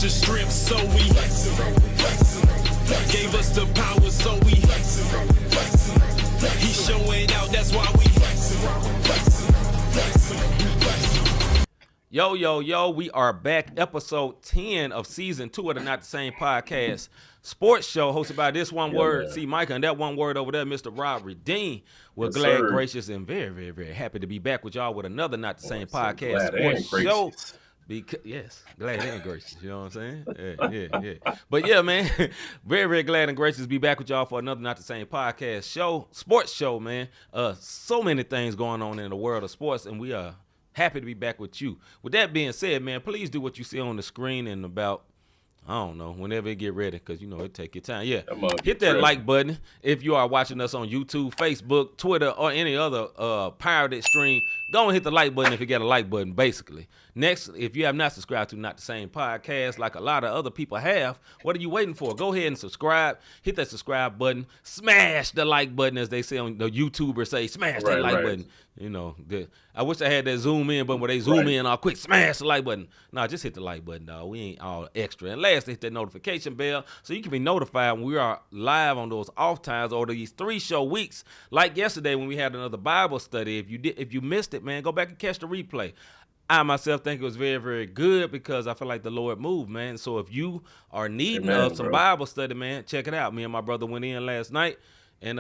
the strength, so we gave us the power, so we he's showing out, that's why we Yo, we are back. Episode 10 of season 2 of the Not the Same Podcast sports show hosted by this one word, C-Micah, and that one word over there, Mr. Rob Redeem. We're glad, gracious, and very, very, very happy to be back with y'all with another Not the Same Podcast sports show. Yes, glad and gracious, you know what I'm saying? Yeah. But yeah, man, very, very glad and gracious to be back with y'all for another Not the Same Podcast show, sports show, man. So many things going on in the world of sports, and we are happy to be back with you. With that being said, man, please do what you see on the screen in about, I don't know, whenever it get ready, because, you know, it take your time. Yeah, hit that like button if you are watching us on YouTube, Facebook, Twitter, or any other pirated stream. Go and hit the like button if you got a like button, basically. Next, if you have not subscribed to Not the Same Podcast like a lot of other people have, what are you waiting for? Go ahead and subscribe. Hit that subscribe button. Smash the like button, as they say on the YouTubers say. Smash that like button. You know, I wish I had that zoom in button where they zoom in all quick. Smash the like button. No, just hit the like button, dog. We ain't all extra. And lastly, hit that notification bell so you can be notified when we are live on those off times or these 3-show weeks. Like yesterday when we had another Bible study. If you missed it, man, go back and catch the replay. I myself think it was very, very good because I feel like the Lord moved, man. So if you are needing some Bible study, man, check it out. Me and my brother went in last night, and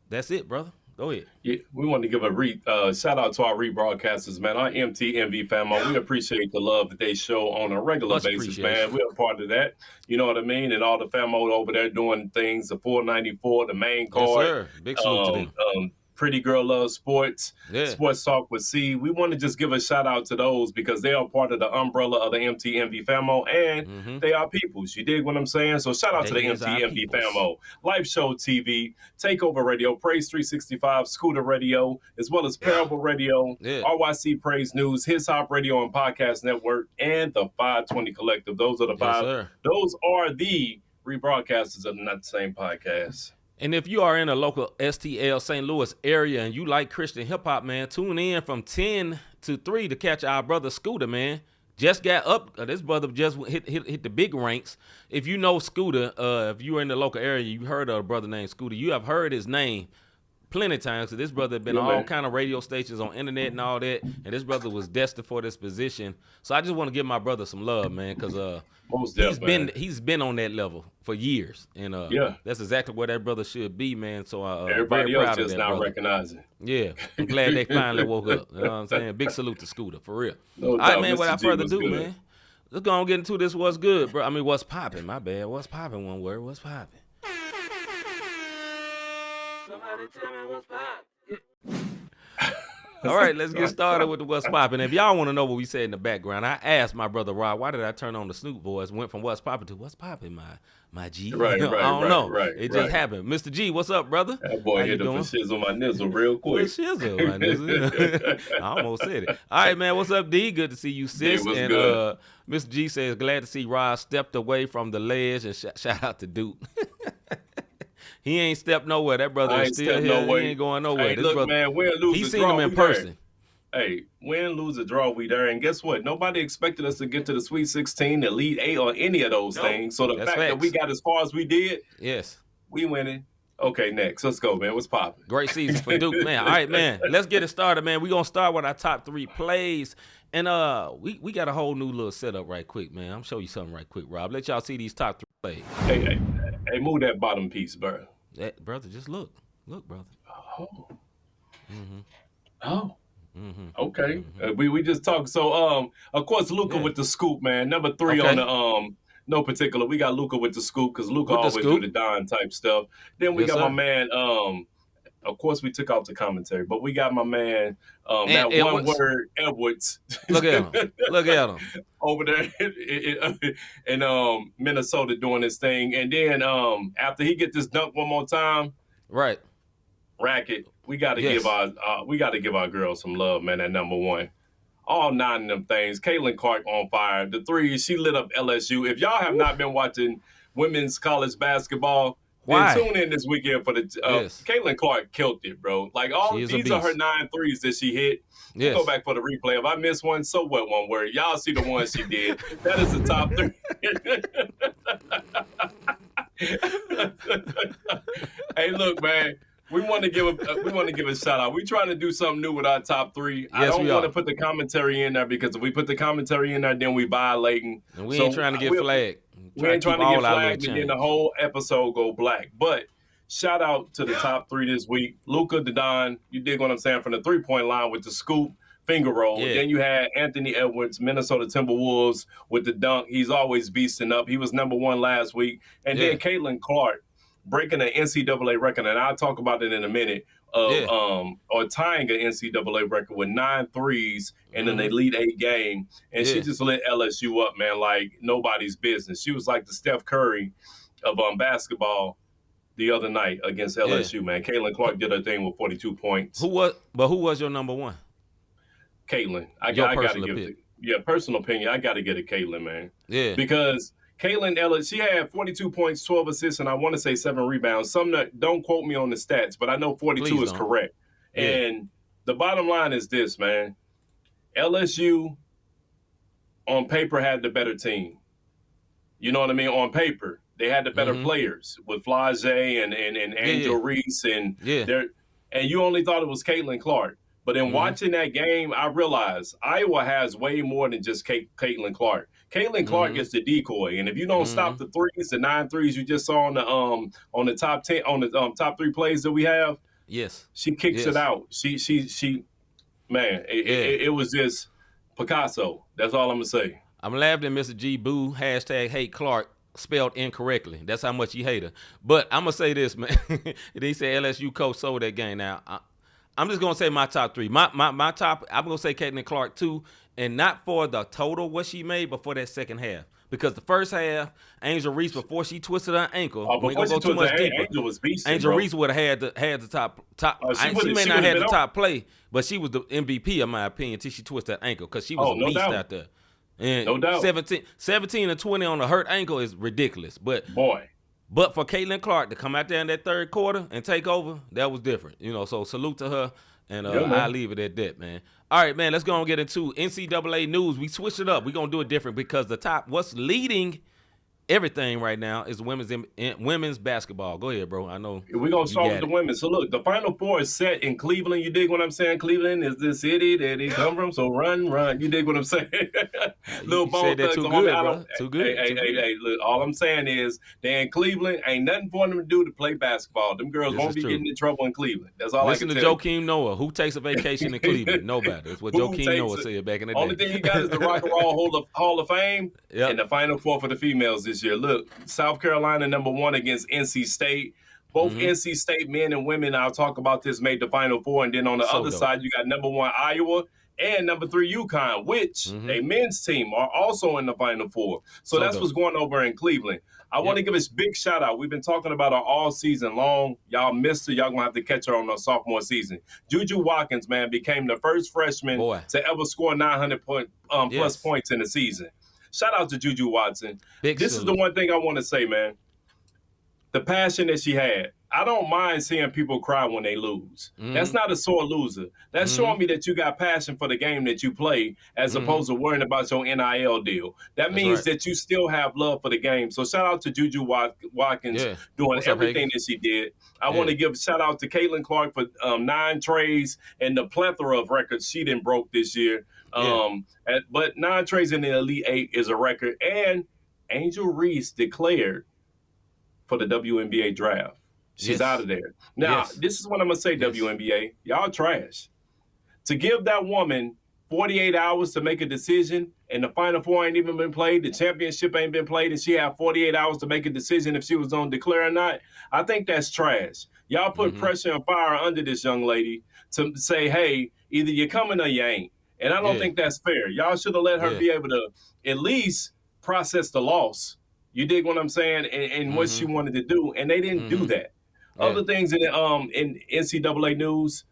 that's it, brother. Go ahead. Yeah, we want to give a shout out to our rebroadcasters, man. Our MTMV family, we appreciate the love that they show on a regular basis, man. We're a part of that. You know what I mean? And all the family over there doing things, the 494, the main card. Yes, sir. Big salute to them. Pretty Girl Loves Sports, Sports Talk with C. We want to just give a shout out to those because they are part of the umbrella of the MTMV famo, and they are peoples. You dig what I'm saying? So shout out to the MTMV famo. Live Show TV, Takeover Radio, Praise 365, Scooter Radio, as well as Parable Radio, RYC Praise News, His Hop Radio and Podcast Network, and the 520 Collective. Those are the five. Sir. Those are the rebroadcasters of the Not the Same Podcast. And if you are in a local STL St. Louis area and you like Christian hip-hop, man, tune in from 10 to 3 to catch our brother Scooter, man. Just got up. This brother just hit the big ranks. If you know Scooter, if you're in the local area, you heard of a brother named Scooter. You have heard his name plenty of times. So this brother had been on all kind of radio stations, on internet and all that. And this brother was destined for this position. So I just want to give my brother some love, man, because he's been on that level for years. And that's exactly where that brother should be, man. So everybody very else proud just of that, now brother. recognizing. Yeah, I'm glad they finally woke up. You know what I'm saying? Big salute to Scooter, for real. No doubt, all right, man, Mr. without G further ado, good. man, let's go on and get into this what's good, bro. I mean, what's popping? My bad. What's popping? One word. What's popping? Somebody tell me what's popping. All right, let's get started with the what's popping. If y'all want to know what we said in the background, I asked my brother Rob, why did I turn on the Snoop voice? Went from what's popping to what's popping, my G. I don't know. It just happened. Mr. G, what's up, brother? That boy hit the shizzle my nizzle real quick. Shizzle my nizzle. I almost said it. All right, man. What's up, D? Good to see you, sis. D, and good? Mr. G says, glad to see Rob stepped away from the ledge, and shout out to Duke. He ain't stepped nowhere. That brother is still here. He ain't going nowhere. Hey, look, brother, man, win, lose, he or seen draw, him in person. Hey, win, lose, or draw, we there. And guess what? Nobody expected us to get to the Sweet 16, the Elite 8, or any of those things. So the fact that we got as far as we did, we winning. Okay, next. Let's go, man. What's popping? Great season for Duke, man. All right, man. Let's get it started, man. We're going to start with our top 3 plays. And we got a whole new little setup right quick, man. I'm show you something right quick, Rob. Let y'all see these top 3 plays. Hey, move that bottom piece, bro. Brother, just look. Look, brother. Oh. Mm-hmm. Oh. Mm-hmm. Okay. Mm-hmm. We just talked. So, of course, Luka with the scoop, man. Number 3 on the no particular. We got Luka with the scoop because Luka always do the Don type stuff. Then we got my man. Of course, we took out the commentary, but we got my man. That Edwards. One word, Edwards. Look at him. Look at him over there in Minnesota doing his thing. And then after he get this dunk one more time, right? Racket. We got to give our girls some love, man. At number 1, all 9 of them things. Caitlin Clark on fire. The 3, she lit up LSU. If y'all have not been watching women's college basketball, Why? Then tune in this weekend for the Caitlin Clark killed it, bro. Like these are her 9 threes that she hit. Yes. Go back for the replay. If I miss one, so what? One word. Y'all see the one she did. That is the top 3. Hey, look, man. We want to give a shout out. We trying to do something new with our top 3. Yes, I don't want to put the commentary in there because if we put the commentary in there, then we violating. And we ain't trying to get flagged. We ain't trying to get flagged, and then the whole episode go black. But shout out to the top 3 this week. Luka Don, you dig what I'm saying, from the 3-point line with the scoop, finger roll. Yeah. Then you had Anthony Edwards, Minnesota Timberwolves, with the dunk. He's always beasting up. He was number 1 last week. And then Caitlin Clark breaking an NCAA record, and I'll talk about it in a minute, or tying an NCAA record with 9 threes in an Elite 8 game. And she just lit LSU up, man, like nobody's business. She was like the Steph Curry of basketball the other night against LSU, man. Caitlin Clark did her thing with 42 points. Who was your number 1? Caitlin. I got to give it. Personal opinion. I got to get it, Caitlin, man. Yeah. Because Caitlin Ellis, she had 42 points, 12 assists, and I want to say 7 rebounds. Some that don't quote me on the stats, but I know 42 is correct. Yeah. And the bottom line is this, man. LSU on paper had the better team. You know what I mean? On paper, they had the better players with Flage and Angel Reese and you only thought it was Caitlin Clark. But in watching that game, I realized Iowa has way more than just Caitlin Clark. Caitlin Clark is the decoy, and if you don't stop the threes, the 9 threes you just saw on the top 10 on the top 3 plays that we have, she kicks it out. She man, it was just Picasso. That's all I'm gonna say. I'm laughing at Mr. G Boo #hate Clark spelled incorrectly. That's how much he hate her. But I'm gonna say this, man. He said LSU coach sold that game. Now I'm just gonna say my top 3. My top. I'm gonna say Caitlin Clark too, and not for the total what she made, but for that second half. Because the first half, Angel Reese, before she twisted her ankle, we ain't gonna go too much deeper. Angel was beasting, Angel Reese would have had the top. She may not have the top play, but she was the MVP in my opinion until she twisted that ankle because she was a beast out there. And no doubt. 17 and 20 on a hurt ankle is ridiculous. But for Caitlin Clark to come out there in that third quarter and take over, that was different. You know, so salute to her, and I'll leave it at that, man. All right, man, let's go and get into NCAA news. We switched it up. We're going to do it different because what's leading everything right now is women's basketball. Go ahead, bro. I know we're gonna start with the women. So look, the Final Four is set in Cleveland. You dig what I'm saying? Cleveland is the city that they come from. So run. You dig what I'm saying? Little bone thugs. Too good. Hey, look, all I'm saying is they in Cleveland. Ain't nothing for them to do to play basketball. Them girls won't be getting in trouble in Cleveland. That's all Listen I can to tell Joakim Noah. Who takes a vacation in Cleveland? Nobody. That's what Joakim Noah said back in the day. Only thing you got is the Rock and Roll Hall of Fame and the Final Four for the females this year. Look, South Carolina #1 against NC State. Both NC State men and women, I'll talk about this, made the Final Four. And then on the other side, you got #1 Iowa and #3 UConn, which a men's team are also in the Final Four. So that's what's going over in Cleveland. I want to give a big shout out. We've been talking about her all season long. Y'all missed her. Y'all going to have to catch her on her sophomore season. Juju Watkins, man, became the first freshman to ever score 900 plus points in a season. Shout out to Juju Watson. This is the one thing I want to say, man. The passion that she had. I don't mind seeing people cry when they lose. That's not a sore loser. That's showing me that you got passion for the game that you play as opposed to worrying about your NIL deal. That means that you still have love for the game. So shout out to Juju Watkins doing everything that she did. I want to give a shout out to Caitlin Clark for 9 trays and the plethora of records she done broke this year. But 9 trays in the Elite 8 is a record. And Angel Reese declared for the WNBA draft. She's out of there. Now, this is what I'm going to say, WNBA. Y'all trash. To give that woman 48 hours to make a decision and the Final Four ain't even been played, the championship ain't been played, and she had 48 hours to make a decision if she was going to declare or not, I think that's trash. Y'all put pressure and fire under this young lady to say, hey, either you're coming or you ain't. And I don't think that's fair. Y'all should have let her be able to at least process the loss. You dig what I'm saying? And what she wanted to do. And they didn't do that. Other things in NCAA news,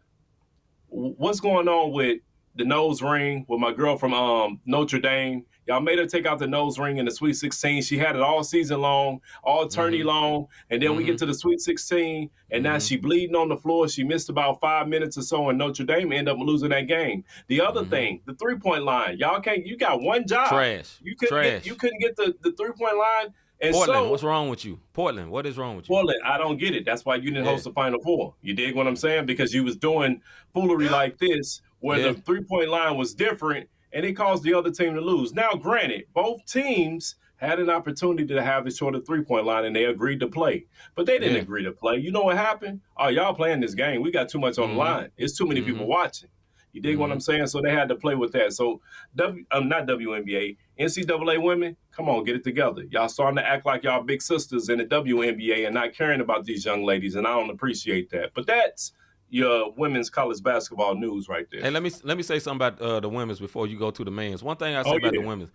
what's going on with the nose ring with my girl from Notre Dame, Y'all made her take out the nose ring in the Sweet 16. She had it all season long, all tourney long. And then we get to the Sweet 16, and now she bleeding on the floor. She missed about 5 minutes or so, and Notre Dame ended up losing that game. The other thing, the three-point line. Y'all can't. You got one job. Trash. You couldn't get the three-point line. And Portland, what's wrong with you? Portland, what is wrong with you? Portland, I don't get it. That's why you didn't host the Final Four. You dig what I'm saying? Because you was doing foolery like this, where the three-point line was different, and it caused the other team to lose. Now, granted, both teams had an opportunity to have the shorter three-point line, and they agreed to play. But they didn't agree to play. You know what happened? Oh, y'all playing this game. We got too much on the line. It's too many people watching. You dig what I'm saying? So they had to play with that. So, not WNBA, NCAA women, come on, get it together. Y'all starting to act like y'all big sisters in the WNBA and not caring about these young ladies, and I don't appreciate that. But that's your women's college basketball news right there. Hey, let me say something about the women's before you go to the men's. One thing I say about the women's,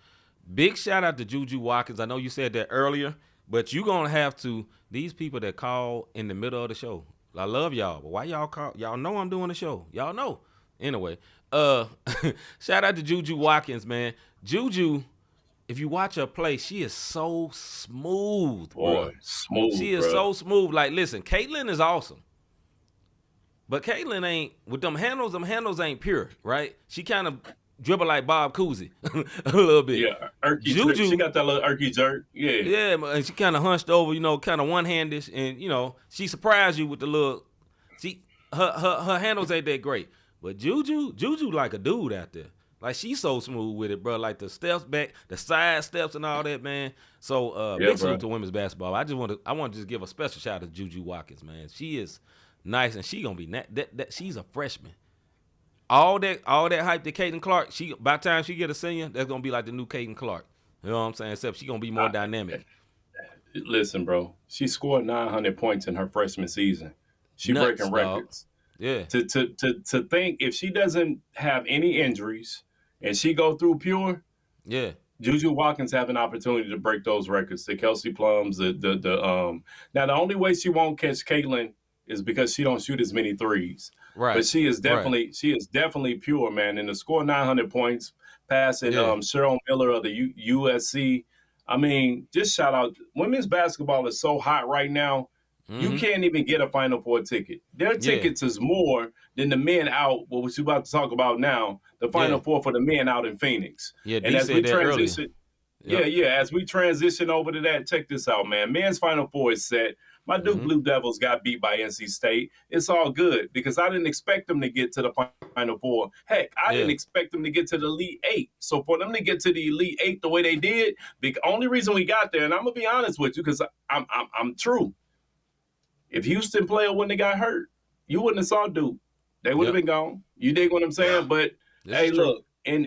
big shout out to Juju Watkins. I know you said that earlier, but you're going to have to, these people that call in the middle of the show, I love y'all, but why y'all call? Y'all know I'm doing the show. Y'all know. Anyway, shout out to Juju Watkins, man. Juju, if you watch her play, she is so smooth, boy. Smooth. She is so smooth. Like, listen, Caitlin is awesome, but Caitlin ain't with them handles ain't pure, right? She kind of dribble like Bob Cousy a little bit. Yeah, Juju, she got that little irky jerk. Yeah, and she kind of hunched over, kind of one-handed, and she surprised you with the little. Her handles ain't that great. But Juju like a dude out there. Like, she's so smooth with it, bro. Like the steps back, the side steps and all that, man. So big salute to women's basketball. I want to just give a special shout out to Juju Watkins, man. She is nice, and she gonna be she's a freshman. All that hype to Caitlin Clark, by the time she get a senior, that's gonna be like the new Caitlin Clark. You know what I'm saying? Except she gonna be more dynamic. Listen, bro. She scored 900 points in her freshman season. She breaking records. Yeah. To think if she doesn't have any injuries and she go through pure, Juju Watkins have an opportunity to break those records. The Kelsey Plums, now the only way she won't catch Caitlin is because she don't shoot as many threes. Right. But she is definitely pure, man. And to score 900 points, passing Cheryl Miller of the USC. I mean, just shout out. Women's basketball is so hot right now. You can't even get a Final Four ticket. Their tickets is more than the men out, what we're about to talk about now, the Final Four for the men out in Phoenix. Yeah, and as we transition, as we transition over to that, check this out, man. Men's Final Four is set. My Duke Blue Devils got beat by NC State. It's all good because I didn't expect them to get to the Final Four. Heck, I didn't expect them to get to the Elite Eight. So for them to get to the Elite Eight the way they did, the only reason we got there, and I'm gonna be honest with you because I'm true. If Houston player wouldn't have got hurt, you wouldn't have saw Duke. They would have been gone. You dig what I'm saying? But hey, look, in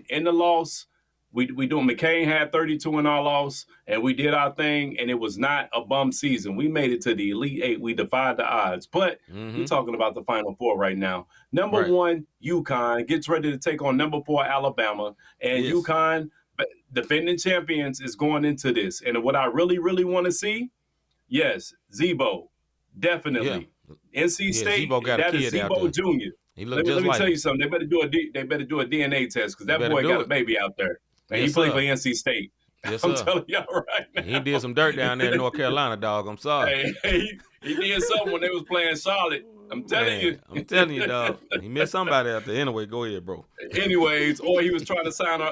the loss, we doing. McCain had 32 in our loss, and we did our thing, and it was not a bum season. We made it to the Elite Eight. We defied the odds. But we're talking about the Final Four right now. Number one, UConn gets ready to take on number 4 Alabama, and UConn, defending champions, is going into this. And what I really, really want to see, Zebo. Definitely. NC State, that is Zebo Jr. Let me tell you something. They better do a DNA test because that boy got a baby out there. And he played for NC State. Yes, I'm telling y'all right now. He did some dirt down there in North Carolina, dog. I'm sorry. Hey, he did something when they was playing Charlotte. I'm telling you, dog. He missed somebody out there. Anyway, go ahead, bro. Anyways, or he was trying to sign an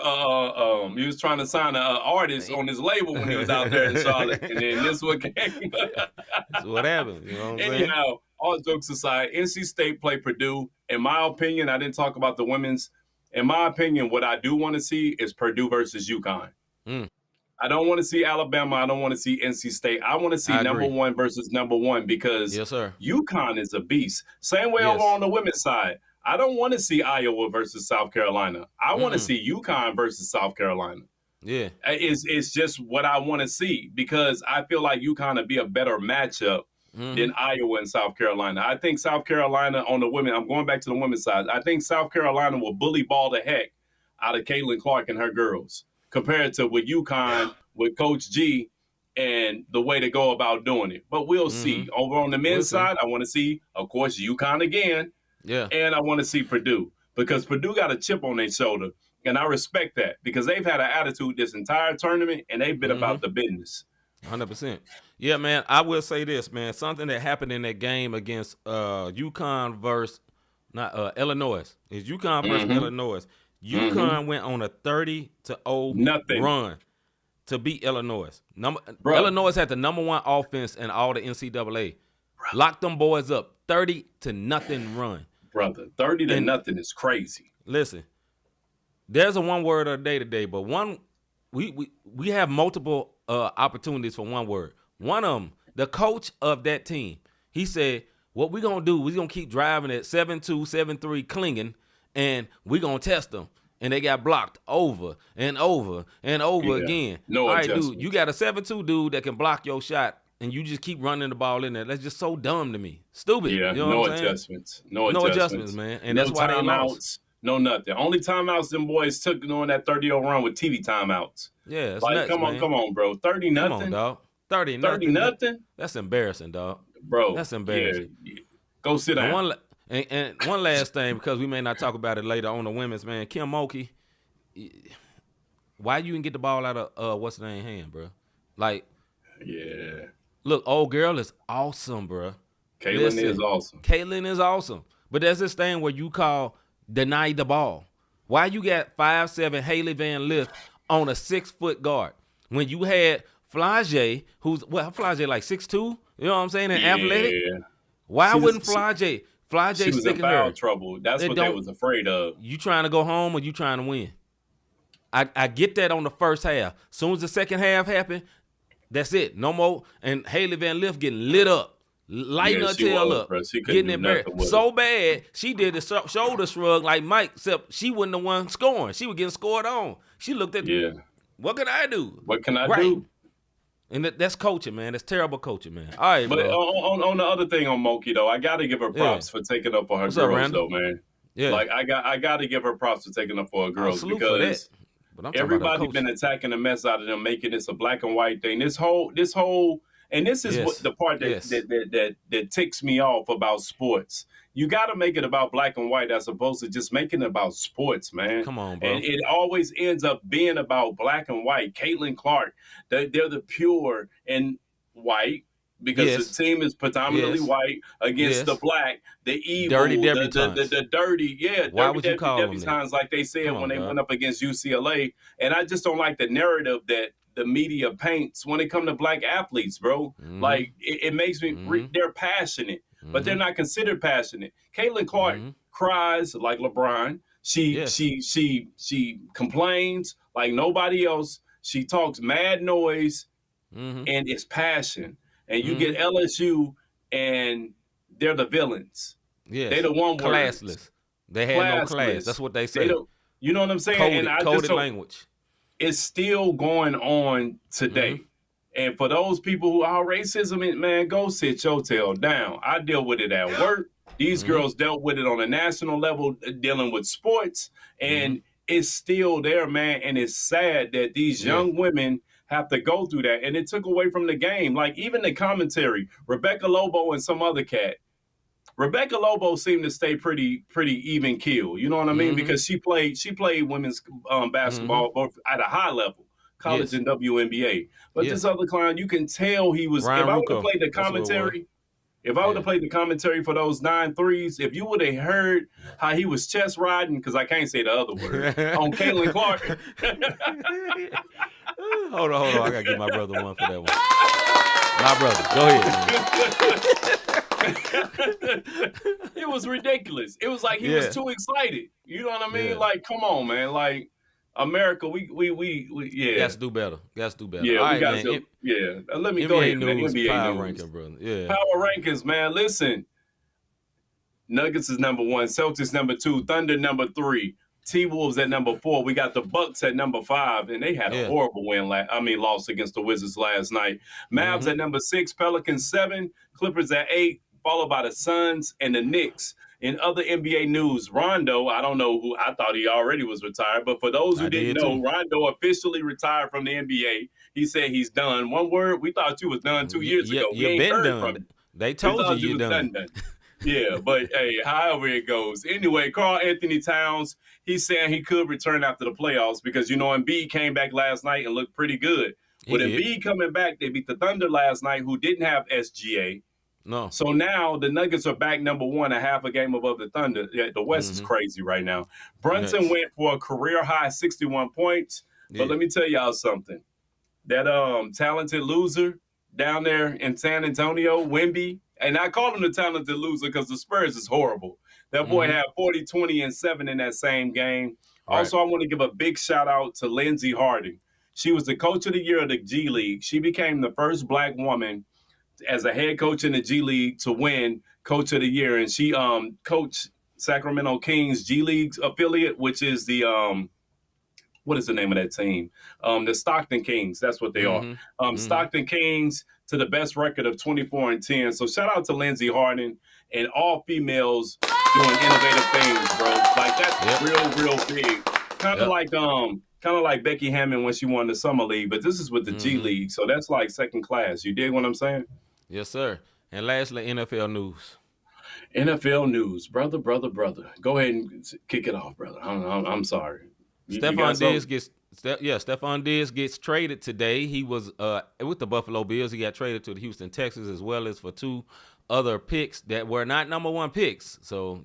artist on his label when he was out there in Charlotte, and then this one came. That's what happened. You know what I'm saying? Anyhow, all jokes aside, NC State played Purdue. In my opinion, I didn't talk about the women's. In my opinion, what I do want to see is Purdue versus UConn. I don't want to see Alabama. I don't want to see NC State. I want to see number 1 versus number 1 because UConn is a beast. Same way over on the women's side. I don't want to see Iowa versus South Carolina. I want to see UConn versus South Carolina. Yeah. It's just what I want to see because I feel like UConn would be a better matchup than Iowa and South Carolina. I think South Carolina on the women, I'm going back to the women's side. I think South Carolina will bully ball the heck out of Caitlin Clark and her girls compared to with UConn with Coach G and the way to go about doing it. But we'll see. Over on the men's side, I want to see, of course, UConn again. Yeah. And I want to see Purdue because Purdue got a chip on their shoulder. And I respect that because they've had an attitude this entire tournament, and they've been about the business. 100%. Yeah, man. I will say this, man. Something that happened in that game against UConn versus not Illinois. It's UConn versus Illinois. UConn went on a 30-0 run to beat Illinois. Illinois had the #1 offense in all the NCAA. Locked them boys up. 30-0 run. Brother, 30-0 is crazy. Listen, there's a one word of the day today, but we have multiple opportunities for one word. One of them, the coach of that team, he said, what we're going to do, we're going to keep driving at 7-2, 7-3 clinging, and we're going to test them. And they got blocked over and over and over again. No All right, dude, you got a 7-2 dude that can block your shot, and you just keep running the ball in there. That's just so dumb to me. Stupid. Yeah, you know what I'm saying? Adjustments. No adjustments, man. And no that's why they lost. No nothing. Only timeouts them boys took during that 30-0 run with TV timeouts. Yeah, it's like, nuts, come on, bro. 30-0. Come on, dog. 30-0. That's embarrassing, dog. Bro. That's embarrassing. Yeah. Go sit down. And one last thing, because we may not talk about it later on the women's, man. Kim Mulkey, why you didn't get the ball out of what's the name hand, bro? Like, yeah. Look, old girl is awesome, bro. Caitlin is awesome. Caitlin is awesome. But there's this thing where you call deny the ball. Why you got 5'7" Haley Van Lith on a 6-foot guard when you had Flage, Flage like 6'2"? You know what I'm saying? And athletic. Why wouldn't Flage she was sticking in foul her? trouble. That's what they was afraid of. You trying to go home or you trying to win? I get that on the first half. Soon as the second half happened, that's it. No more. And Haley Van Lith getting lit up. Lighting her tail up, getting embarrassed so bad. She did the shoulder shrug like Mike, except she wasn't the one scoring. She was getting scored on. She looked at, what can I do? What can I do? And that's coaching, man. That's terrible coaching, man. All right, but on the other thing on Mulkey though, I got to give her props for taking up for her girls, though, man. Yeah, like I got to give her props for taking up for her girls because everybody been attacking the mess out of them, making this a black and white thing. This whole. And this is what the part that ticks me off about sports. You got to make it about black and white as opposed to just making it about sports, man. Come on, bro. And it always ends up being about black and white. Caitlin Clark, they're the pure and white because the team is predominantly white against the black, the evil, dirty debutantes. The dirty, Why would you call them debutantes, like they said when they went up against UCLA. And I just don't like the narrative that the media paints when it comes to black athletes, bro. Like it makes me they're passionate, but they're not considered passionate. Caitlin Clark cries like LeBron. She complains like nobody else. She talks mad noise, and it's passion. And you get LSU, and they're the villains. Yeah, they the one classless. They had no class. That's what they say. You know what I'm saying? Coded language. It's still going on today. And for those people who are racism, man, go sit your tail down. I deal with it at work. These girls dealt with it on a national level, dealing with sports. And it's still there, man. And it's sad that these young women have to go through that. And it took away from the game. Like even the commentary, Rebecca Lobo and some other cat. Rebecca Lobo seemed to stay pretty even keel. You know what I mean? Because she played women's basketball both at a high level, college and WNBA. But this other clown, you can tell he was. Ryan if I would have played the commentary, for those 9 threes, if you would have heard how he was chest riding, because I can't say the other word on Caitlin Clark. Hold on, I gotta give my brother one for that one. My brother, go ahead, man. It was ridiculous. It was like he was too excited. You know what I mean? Yeah. Like, come on, man. Like, America, we Got to do better. Yeah, we got to. Let me go ahead. NBA power ranking, brother. Yeah. Power rankings, man. Listen, Nuggets is number 1, Celtics number 2, Thunder number 3, T-Wolves at number 4. We got the Bucks at number 5, and they had a horrible loss against the Wizards last night. Mavs at number 6, Pelicans 7, Clippers at 8, followed by the Suns and the Knicks. In other NBA news, Rondo, I don't know who, I thought he already was retired, but for those who didn't know, Rondo officially retired from the NBA. He said he's done. One word, we thought you was done 2 years ago. You've been done. They told you you're done. Yeah, but hey, however it goes. Anyway, Karl Anthony Towns, he's saying he could return after the playoffs because, Embiid came back last night and looked pretty good. He With did. Embiid coming back, they beat the Thunder last night, who didn't have SGA. No. So now the Nuggets are back number one, a half a game above the Thunder. Yeah, the West is crazy right now. Brunson went for a career high 61 points. But let me tell y'all something. That talented loser down there in San Antonio, Wemby, and I call him the talented loser because the Spurs is horrible. That boy had 40, 20, and 7 in that same game. Right. Also, I want to give a big shout out to Lindsey Harding. She was the coach of the year of the G League. She became the first black woman as a head coach in the G League to win coach of the year. And she coached Sacramento Kings G League affiliate, which is the what is the name of that team? The Stockton Kings. That's what they are. Stockton Kings to the best record of 24-10. So shout out to Lindsey Harding and all females doing innovative things, bro. Like that's real big. Kind of like Becky Hammond when she won the Summer League, but this is with the G League. So that's like second class. You dig what I'm saying? Yes, sir. And lastly, NFL news. NFL news, brother. Go ahead and kick it off, brother. I'm sorry. Stephon Diggs gets traded today. He was with the Buffalo Bills. He got traded to the Houston Texans as well as for 2 other picks that were not number 1 picks. So,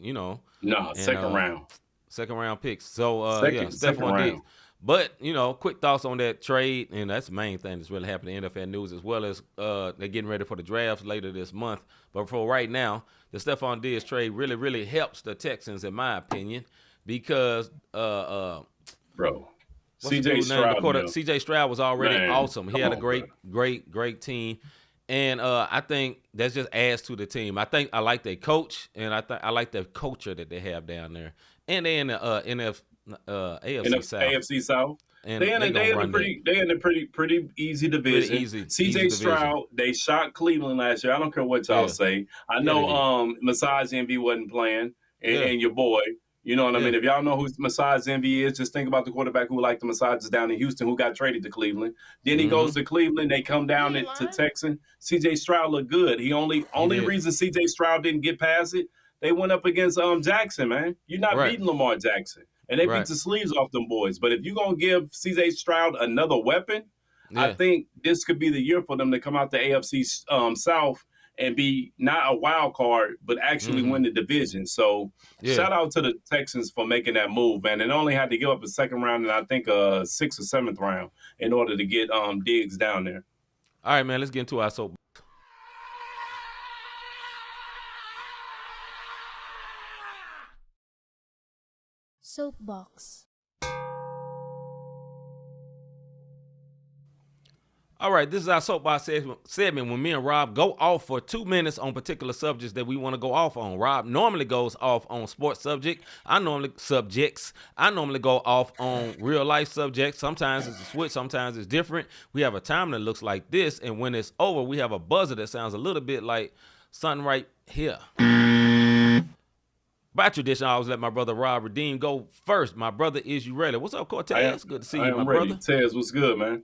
second round picks. So, Stephon Diggs. But, quick thoughts on that trade, and that's the main thing that's really happening in NFL news, as well as they're getting ready for the drafts later this month. But for right now, the Stephon Diggs trade really, really helps the Texans, in my opinion, because C.J. Stroud. C.J. Stroud was already awesome. He had a great team. And I think that just adds to the team. I like their coach, and I like the culture that they have down there. And they're in the AFC South. And they're in a pretty easy division. Pretty easy. C.J. Stroud, they shot Cleveland last year. I don't care what y'all say. I know Massage Envy wasn't playing, and your boy. You know what I mean? If y'all know who Massage Envy is, just think about the quarterback who liked the massages down in Houston, who got traded to Cleveland. Then he goes to Cleveland. They come down to Texas. C.J. Stroud looked good. Only reason C.J. Stroud didn't get past it, they went up against Jackson, man. You're not beating Lamar Jackson. And they beat the sleeves off them boys. But if you're going to give C.J. Stroud another weapon, I think this could be the year for them to come out the AFC South and be not a wild card, but actually win the division. So shout out to the Texans for making that move, man. And only had to give up a second round and I think a 6th or 7th round in order to get Diggs down there. All right, man, let's get into our soapbox. Soapbox. All right, this is our soapbox segment when me and Rob go off for 2 minutes on particular subjects that we want to go off on. Rob normally goes off on sports subjects. I normally go off on real life subjects. Sometimes it's a switch, sometimes it's different. We have a time that looks like this, and when it's over, we have a buzzer that sounds a little bit like something right here. By tradition, I always let my brother Rob Redeem go first. My brother, is you ready? What's up, Cortez? Good to see you, my brother. Tez, what's good, man?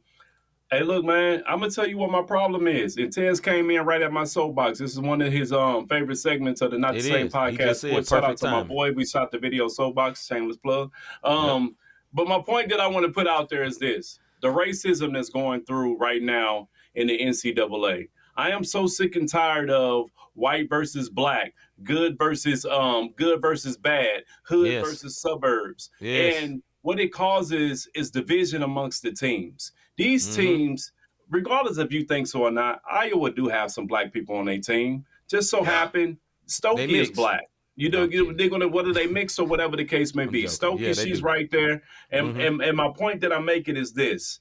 Hey, look, man, I'm going to tell you what my problem is. And Tez came in right at my soapbox. This is one of his favorite segments of the Not the Same podcast. Shout out to my boy. We shot the video Soapbox, shameless plug. But my point that I want to put out there is this. The racism that's going through right now in the NCAA. I am so sick and tired of white versus black, good versus bad, hood versus suburbs. And what it causes is division amongst the teams. These teams, regardless if you think so or not, Iowa do have some black people on their team. Just so happen, Stokey is black. They're gonna, whether they mix or whatever the case may be. Stokey, she's right there. And my point that I'm making is this: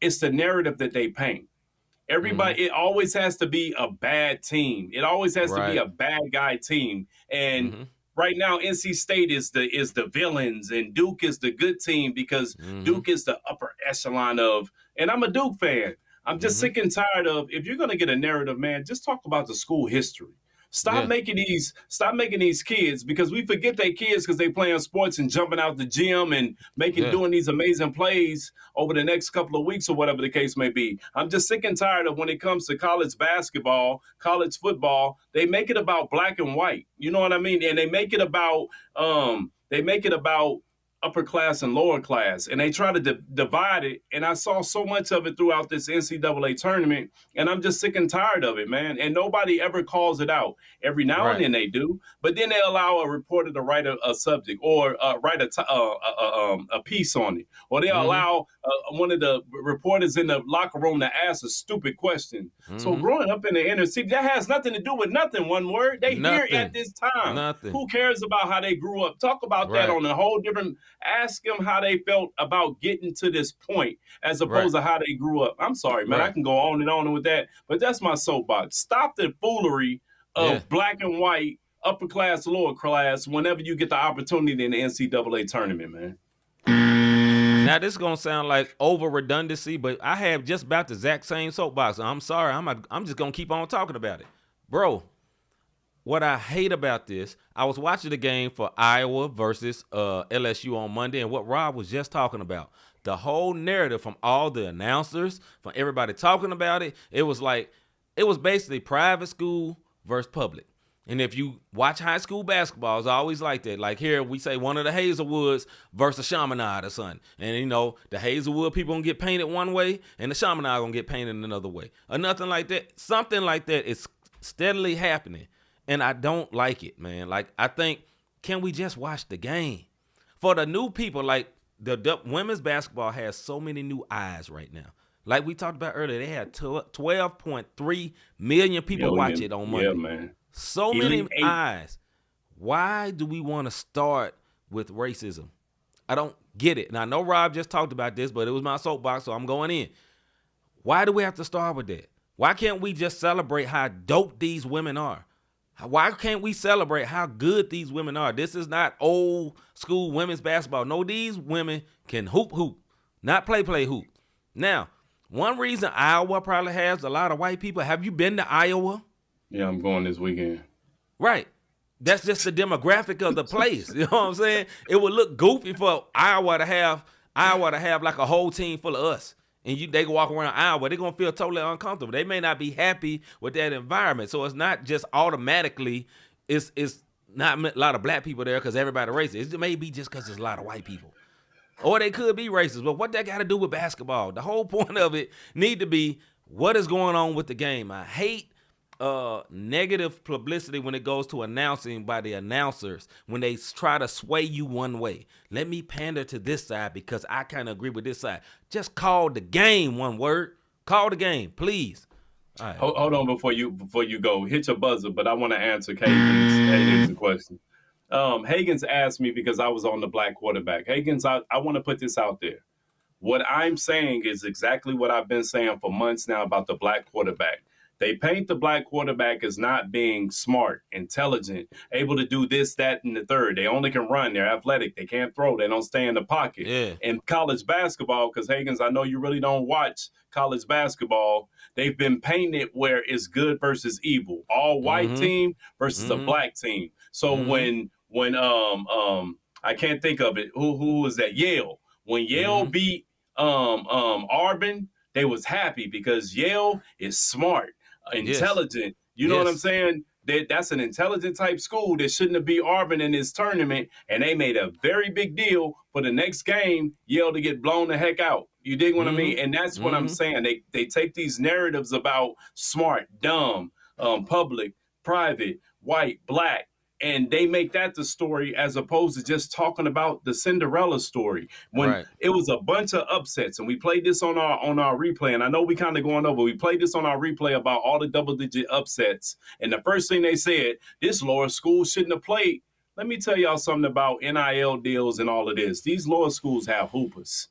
it's the narrative that they paint. Everybody, it always has to be a bad team. It always has to be a bad guy team. And right now, NC State is the villains, and Duke is the good team because Duke is the upper echelon of. And I'm a Duke fan. I'm just sick and tired of, if you're going to get a narrative, man, just talk about the school history. Stop making these kids, because we forget they kids because they playing sports and jumping out the gym and doing these amazing plays over the next couple of weeks or whatever the case may be. I'm just sick and tired of when it comes to college basketball, college football, they make it about black and white. You know what I mean? And they make it about upper class and lower class, and they try to divide it. And I saw so much of it throughout this NCAA tournament, and I'm just sick and tired of it, man. And nobody ever calls it out. Every now and then they do, but then they allow a reporter to write a subject or write a piece on it, or they allow one of the reporters in the locker room to ask a stupid question. So growing up in the inner city, that has nothing to do with nothing. One word, they here at this time. Who cares about how they grew up? Talk about that on a whole different. Ask them how they felt about getting to this point as opposed to how they grew up. I'm sorry, man. I can go on and on with that, but that's my soapbox. Stop the foolery of black and white, upper class, lower class, whenever you get the opportunity in the NCAA tournament, man. Now, this is going to sound like over redundancy, but I have just about the exact same soapbox. I'm sorry. I'm just going to keep on talking about it. Bro, what I hate about this, I was watching the game for Iowa versus LSU on Monday, and what Rob was just talking about, the whole narrative from all the announcers, from everybody talking about it, it was basically private school versus public. And if you watch high school basketball, it's always like that. Like here, we say one of the Hazelwoods versus Chaminade or something. And, you know, the Hazelwood people going to get painted one way, and the Chaminade going to get painted another way. Or nothing like that. Something like that is steadily happening. And I don't like it, man. Like, I think, can we just watch the game? For the new people, like, the women's basketball has so many new eyes right now. Like we talked about earlier, they had 12.3 million people watch it on Monday. Yeah, man. So many eyes. Why do we want to start with racism? I don't get it. And I know Rob just talked about this, but it was my soapbox, so I'm going in. Why do we have to start with that? Why can't we just celebrate how dope these women are? Why can't we celebrate how good these women are? This is not old school women's basketball. No, these women can hoop, not play hoop. Now, one reason Iowa probably has a lot of white people. Have you been to Iowa? Yeah, I'm going this weekend. Right. That's just the demographic of the place. You know what I'm saying? It would look goofy for Iowa to have like a whole team full of us. And they can walk around Iowa, they're going to feel totally uncomfortable. They may not be happy with that environment. So it's not just automatically, it's not a lot of black people there because everybody racist. It may be just because there's a lot of white people. Or they could be racist. But what that got to do with basketball? The whole point of it need to be what is going on with the game. I hate negative publicity when it goes to announcing by the announcers, when they try to sway you one way. Let me pander to this side because I kind of agree with this side. Just call the game, one word. Call the game, please. All right. Hold on before you go. Hit your buzzer, but I want to answer Hagen's question. Hagen's asked me because I was on the black quarterback. Hagen's, I want to put this out there. What I'm saying is exactly what I've been saying for months now about the black quarterback. They paint the black quarterback as not being smart, intelligent, able to do this, that, and the third. They only can run. They're athletic. They can't throw. They don't stay in the pocket. Yeah. In college basketball, because Hagens, I know you really don't watch college basketball, they've been painted where it's good versus evil. All white team versus a black team. So when I can't think of it. Who was that? Yale. When Yale beat Auburn, they was happy because Yale is smart, intelligent. You know what I'm saying? That's an intelligent type school that shouldn't have beat Auburn in this tournament, and they made a very big deal for the next game, Yale to get blown the heck out. You dig what I mean? And that's what I'm saying. They take these narratives about smart, dumb, public, private, white, black, and they make that the story as opposed to just talking about the Cinderella story. When it was a bunch of upsets, and we played this on our replay, and I know we kind of going over, we played this on our replay about all the double-digit upsets, and the first thing they said, this lower school shouldn't have played. Let me tell y'all something about NIL deals and all of this. These lower schools have hoopers.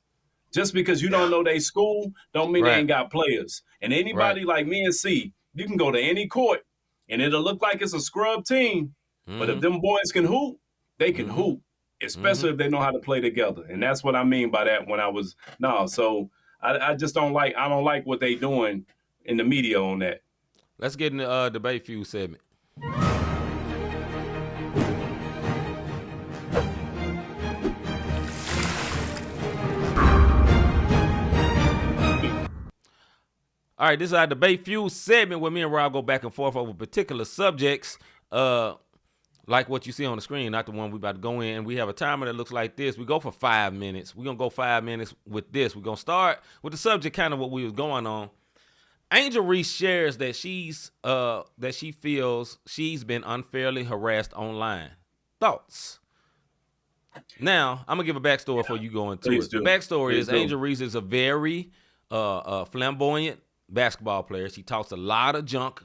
Just because you don't know they school, don't mean they ain't got players. And anybody like me and C, you can go to any court, and it'll look like it's a scrub team, but if them boys can hoop, they can hoop, especially if they know how to play together. And that's what I mean by that when I was, so I just don't like what they doing in the media on that. Let's get in the debate feud segment. All right, this is our debate fuel segment where me and Rob go back and forth over particular subjects, like what you see on the screen, not the one we about to go in. And we have a timer that looks like this. We go for 5 minutes. We're going to go 5 minutes with this. We're going to start with the subject, kind of what we was going on. Angel Reese shares that she feels she's been unfairly harassed online. Thoughts? Now, I'm going to give a backstory before you go into it. The backstory is Angel Reese is a very flamboyant basketball player. She talks a lot of junk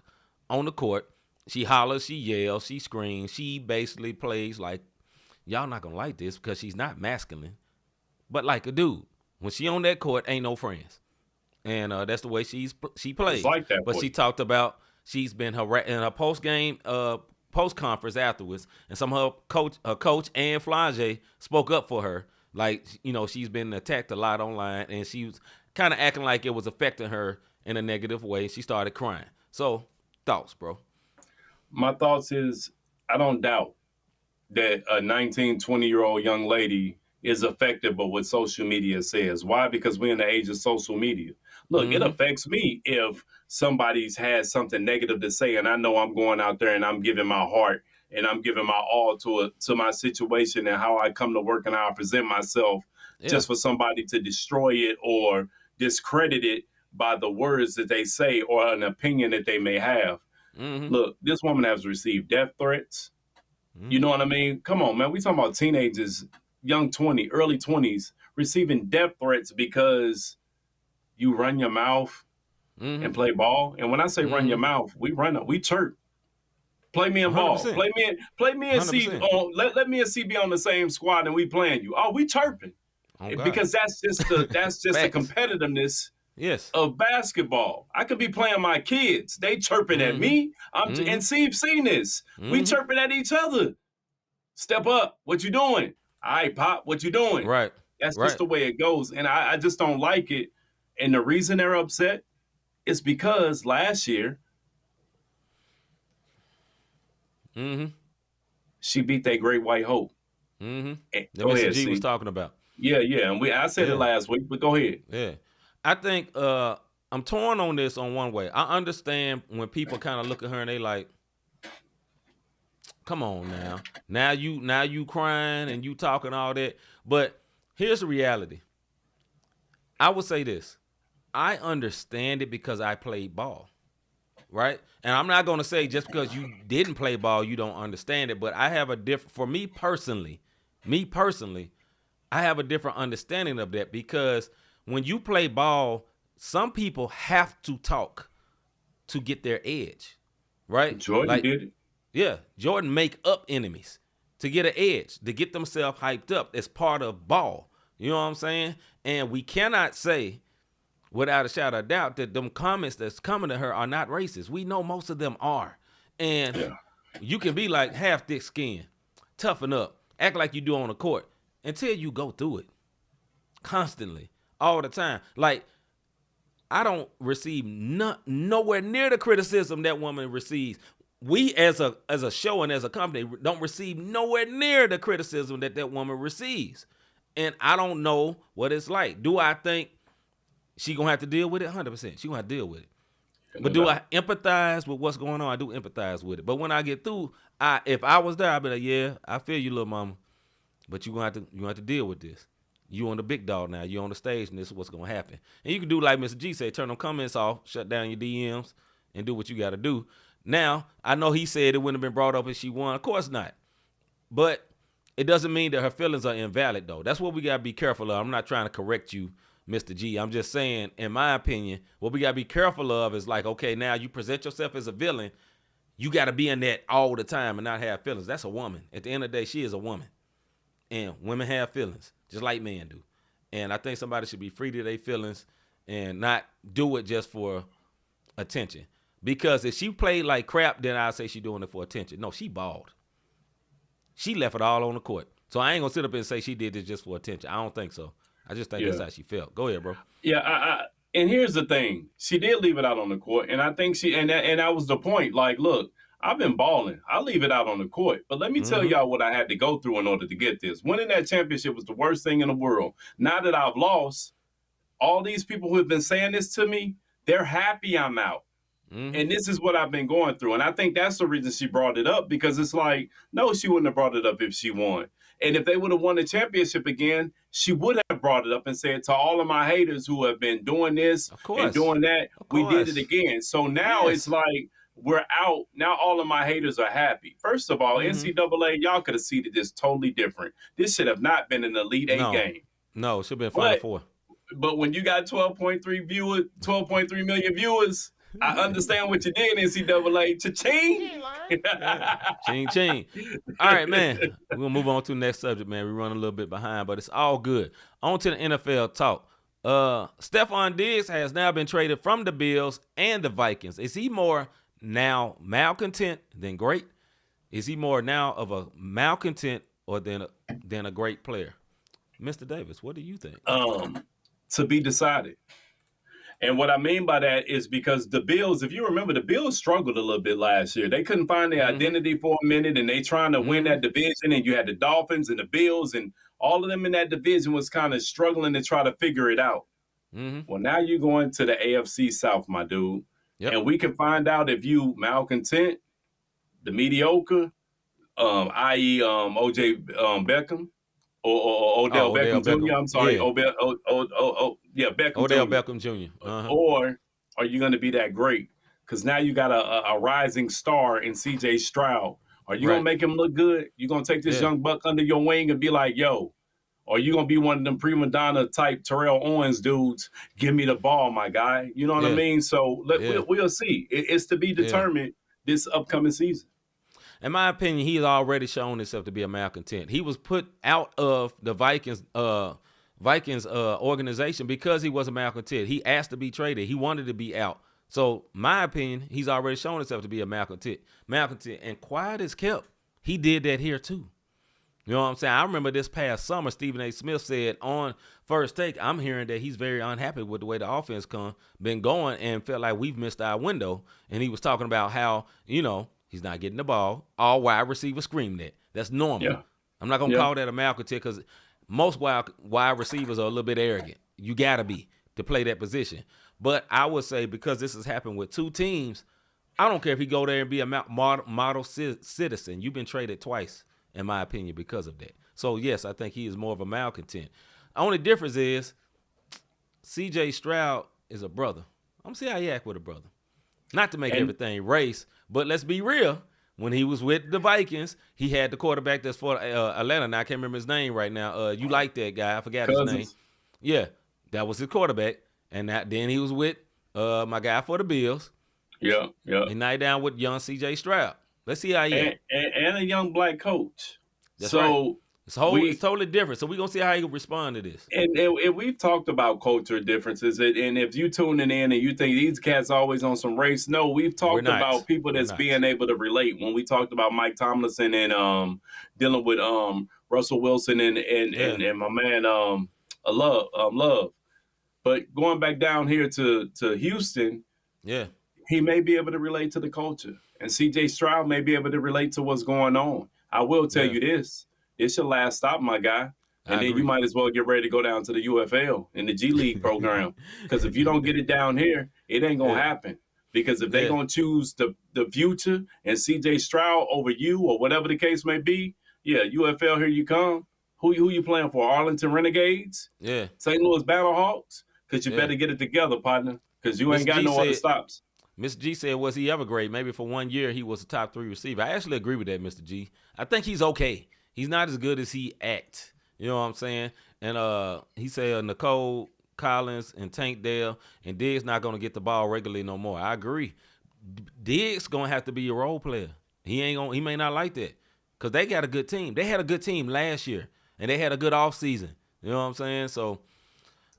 on the court. She hollers, she yells, she screams. She basically plays like, y'all not going to like this because she's not masculine, but like a dude. When she on that court, ain't no friends. And that's the way she plays. Like that, but she talked about she's been harassed in her post-game post-conference afterwards, and some of her coach and Flage spoke up for her. Like, she's been attacked a lot online, and she was kind of acting like it was affecting her in a negative way. She started crying. So, thoughts, bro? My thoughts is I don't doubt that a 19, 20-year-old young lady is affected by what social media says. Why? Because we're in the age of social media. Look, it affects me if somebody's had something negative to say, and I know I'm going out there and I'm giving my heart and I'm giving my all to my situation and how I come to work and how I present myself, just for somebody to destroy it or discredit it by the words that they say or an opinion that they may have. Look, this woman has received death threats. You know what I mean? Come on, man. We talking about teenagers, young 20, early 20s, receiving death threats because you run your mouth and play ball. And when I say run your mouth, we chirp. Play me in ball. 100%. Play me and C. Let me and C be on the same squad and we playing you. Oh, we chirping. Because that's just the competitiveness of basketball. I could be playing my kids. They chirping at me. And Steve seen this. We chirping at each other. Step up. What you doing? All right, Pop, what you doing? Right. That's just the way it goes. And I just don't like it. And the reason they're upset is because last year she beat that great white hope. That Mr. G was talking about. Yeah. And I said it last week, but go ahead. Yeah. I think I'm torn on this on one way. I understand when people kind of look at her and they like, come on now. Now you crying and you talking all that. But here's the reality. I would say this. I understand it because I played ball. Right? And I'm not going to say just because you didn't play ball, you don't understand it. But I have for me personally, I have a different understanding of that because when you play ball, some people have to talk to get their edge. Right? Jordan did it. Yeah, Jordan make up enemies to get an edge, to get themselves hyped up as part of ball. You know what I'm saying? And we cannot say, without a shadow of doubt, that them comments that's coming to her are not racist. We know most of them are. And you can be like half thick skin, toughen up, act like you do on the court until you go through it constantly, all the time. Like, I don't receive nowhere near the criticism that woman receives. We as a show and as a company don't receive nowhere near the criticism that woman receives. And I don't know what it's like. Do I think she going to have to deal with it? 100%. She going to have to deal with it. But do I empathize with what's going on? I do empathize with it. But when I get through, if I was there, I'd be like, yeah, I feel you, little mama. But you're going to have to deal with this. You on the big dog now. You on the stage, and this is what's going to happen. And you can do like Mr. G say, turn them comments off, shut down your DMs, and do what you got to do. Now, I know he said it wouldn't have been brought up if she won. Of course not. But it doesn't mean that her feelings are invalid, though. That's what we got to be careful of. I'm not trying to correct you, Mr. G. I'm just saying, in my opinion, what we got to be careful of is like, okay, now you present yourself as a villain. You got to be in that all the time and not have feelings. That's a woman. At the end of the day, she is a woman. And women have feelings, just like men do. And I think somebody should be free to their feelings and not do it just for attention. Because if she played like crap, then I'd say she's doing it for attention. No, she balled. She left it all on the court. So I ain't going to sit up and say she did this just for attention. I don't think so. I just think that's how she felt. Go ahead, bro. Yeah, and here's the thing. She did leave it out on the court. And I think that was the point. Like, look, I've been balling. I leave it out on the court. But let me tell y'all what I had to go through in order to get this. Winning that championship was the worst thing in the world. Now that I've lost, all these people who have been saying this to me, They're happy I'm out. And this is what I've been going through. And I think that's the reason she brought it up, because it's like, no, she wouldn't have brought it up if she won. And if they would have won the championship again, she would have brought it up and said, to all of my haters who have been doing this and doing that, we did it again. So now it's like, we're out. Now all of my haters are happy. First of all, NCAA, y'all could have seeded this totally different. This should have not been an Elite Eight game. No, it should have been Final Four. But when you got 12.3 million viewers, I understand what you did, NCAA. Cha-ching. Ching, ching. All right, man. We're going to move on to the next subject, man. We're running a little bit behind, but it's all good. On to the NFL talk. Stephon Diggs has now been traded from the Bills and the Vikings. Is he more now malcontent than great? Is he more now of a malcontent or than a great player? Mr. Davis, what do you think? To be decided. And what I mean by that is because the Bills, if you remember, the Bills struggled a little bit last year. They couldn't find their identity for a minute, and they trying to win that division, and you had the Dolphins and the Bills, and all of them in that division was kind of struggling to try to figure it out. Well, now you're going to the AFC South, my dude, and we can find out if you malcontent, the mediocre, i.e. O.J. Beckham, or Odell Beckham Jr. I'm sorry, Beckham Odell Jr. Beckham Jr. Or are you going to be that great? Because now you got a rising star in C.J. Stroud. Are you going to make him look good? You going to take this young buck under your wing and be like, yo, or you going to be one of them prima donna type Terrell Owens dudes? Give me the ball, my guy. You know what I mean? So we'll see. It's to be determined this upcoming season. In my opinion, he's already shown himself to be a malcontent. He was put out of the Vikings organization because he was a malcontent. He asked to be traded. He wanted to be out. So, my opinion, he's already shown himself to be a malcontent. And quiet as kept. He did that here too. You know what I'm saying? I remember this past summer, Stephen A. Smith said on First Take, I'm hearing that he's very unhappy with the way the offense been going and felt like we've missed our window. And he was talking about how, he's not getting the ball. All wide receivers scream that. That's normal. Yeah. I'm not going to call that a malcontent because most wide receivers are a little bit arrogant. You got to be to play that position. But I would say because this has happened with two teams, I don't care if he go there and be a model citizen. You've been traded twice, in my opinion, because of that. So, yes, I think he is more of a malcontent. The only difference is C.J. Stroud is a brother. I'm going to see how he act with a brother. Not to make everything race, but let's be real. When he was with the Vikings, he had the quarterback that's for Atlanta. Now, I can't remember his name right now. You like that guy. I forgot his name. Yeah, that was his quarterback. And then he was with my guy for the Bills. Yeah. And now down with young C.J. Stroud. Let's see how he is. And a young black coach. That's right. It's totally different. So we're going to see how he respond to this. And we've talked about culture differences. And if you tuning in and you think these cats always on some race, no, we've talked about people that's being able to relate. When we talked about Mike Tomlinson and dealing with Russell Wilson and my man Love. But going back down here to Houston, he may be able to relate to the culture. And C.J. Stroud may be able to relate to what's going on. I will tell you this. It's your last stop, my guy. And then you might as well get ready to go down to the UFL in the G League program. Because if you don't get it down here, it ain't going to happen. Because if they're going to choose the future and C.J. Stroud over you or whatever the case may be, UFL, here you come. Who you playing for? Arlington Renegades? Yeah. St. Louis Battlehawks? Because you better get it together, partner. Because you ain't got no other stops. Mr. G said, was he ever great? Maybe for 1 year he was a top 3 receiver. I actually agree with that, Mr. G. I think he's okay. He's not as good as he acts. You know what I'm saying? And he said Nicole Collins and Tank Dell and Diggs not going to get the ball regularly no more. I agree. Diggs going to have to be a role player. He may not like that because they got a good team. They had a good team last year, and they had a good offseason. You know what I'm saying? So,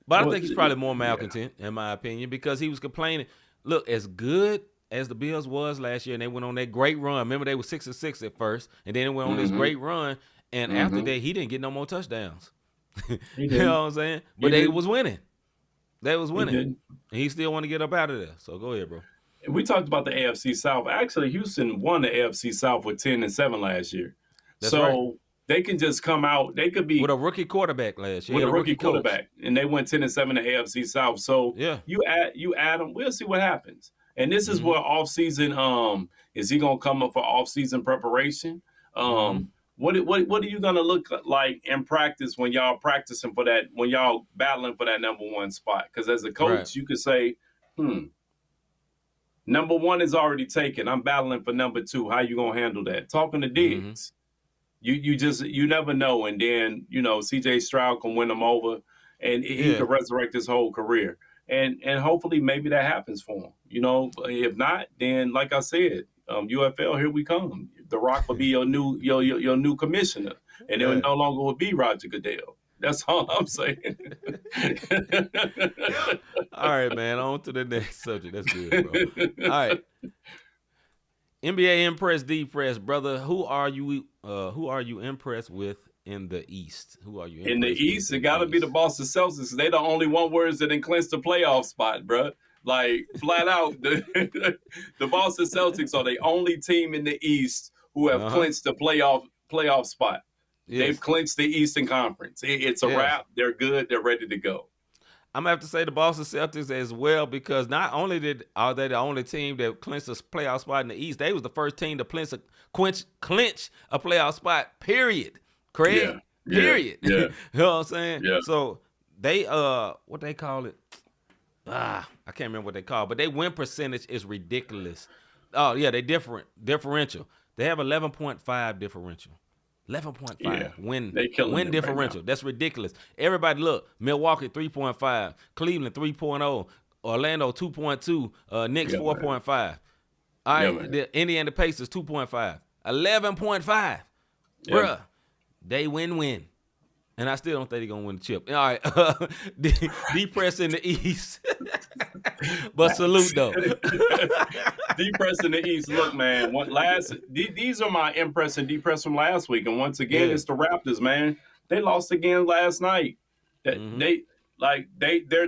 but I think he's probably more malcontent, in my opinion, because he was complaining. Look, as good as the Bills was last year, and they went on that great run. Remember, they were 6-6 at first, and then they went on this great run. And after that, he didn't get no more touchdowns. You know what I'm saying? But they was winning. They was winning. And he still want to get up out of there. So go ahead, bro. We talked about the AFC South. Actually, Houston won the AFC South with 10-7 last year. That's right. they can just come out. They could be with a rookie quarterback last year. with a rookie coach. quarterback, and they went 10-7 in the AFC South. So you add them. We'll see what happens. And this is where offseason. Is he gonna come up for offseason preparation? What are you gonna look like in practice when y'all practicing for that? When y'all battling for that number one spot? Because as a coach, you could say, number one is already taken. I'm battling for number two. How you gonna handle that? Talking to Diggs. You never know. And then, CJ Stroud can win him over and he could resurrect his whole career. And hopefully maybe that happens for him. If not, then like I said, UFL, here we come. The Rock will be your new commissioner. And it no longer will be Roger Goodell. That's all I'm saying. All right, man. On to the next subject. That's good, bro. All right. NBA impress, depress, brother. Who are you impressed with in the East? Who are you in the East? It got to be the Boston Celtics. They the only one words that clinched the playoff spot, bro. Like flat out, the Boston Celtics are the only team in the East who have clinched the playoff spot. Yes. They've clinched the Eastern Conference. It's a wrap. They're good. They're ready to go. I'm going to have to say the Boston Celtics as well, because not only are they the only team that clinched a playoff spot in the East, they was the first team to clinch a playoff spot, period. Craig? Yeah. Period. Yeah. You know what I'm saying? Yeah. So they, what they call it? I can't remember what they call it, but their win percentage is ridiculous. Oh, yeah, they differential. They have 11.5 differential. 11.5 win differential. Right, that's ridiculous. Everybody look, Milwaukee 3.5, Cleveland 3.0, Orlando 2.2, Knicks 4.5. All right, the Indiana Pacers 2.5. 11.5. Bruh, they win. And I still don't think they're going to win the chip. All right, depress in the East. But salute, though. Depress in the East. Look, man, these are my impress and depress from last week. And once again, it's the Raptors, man. They lost again last night. They're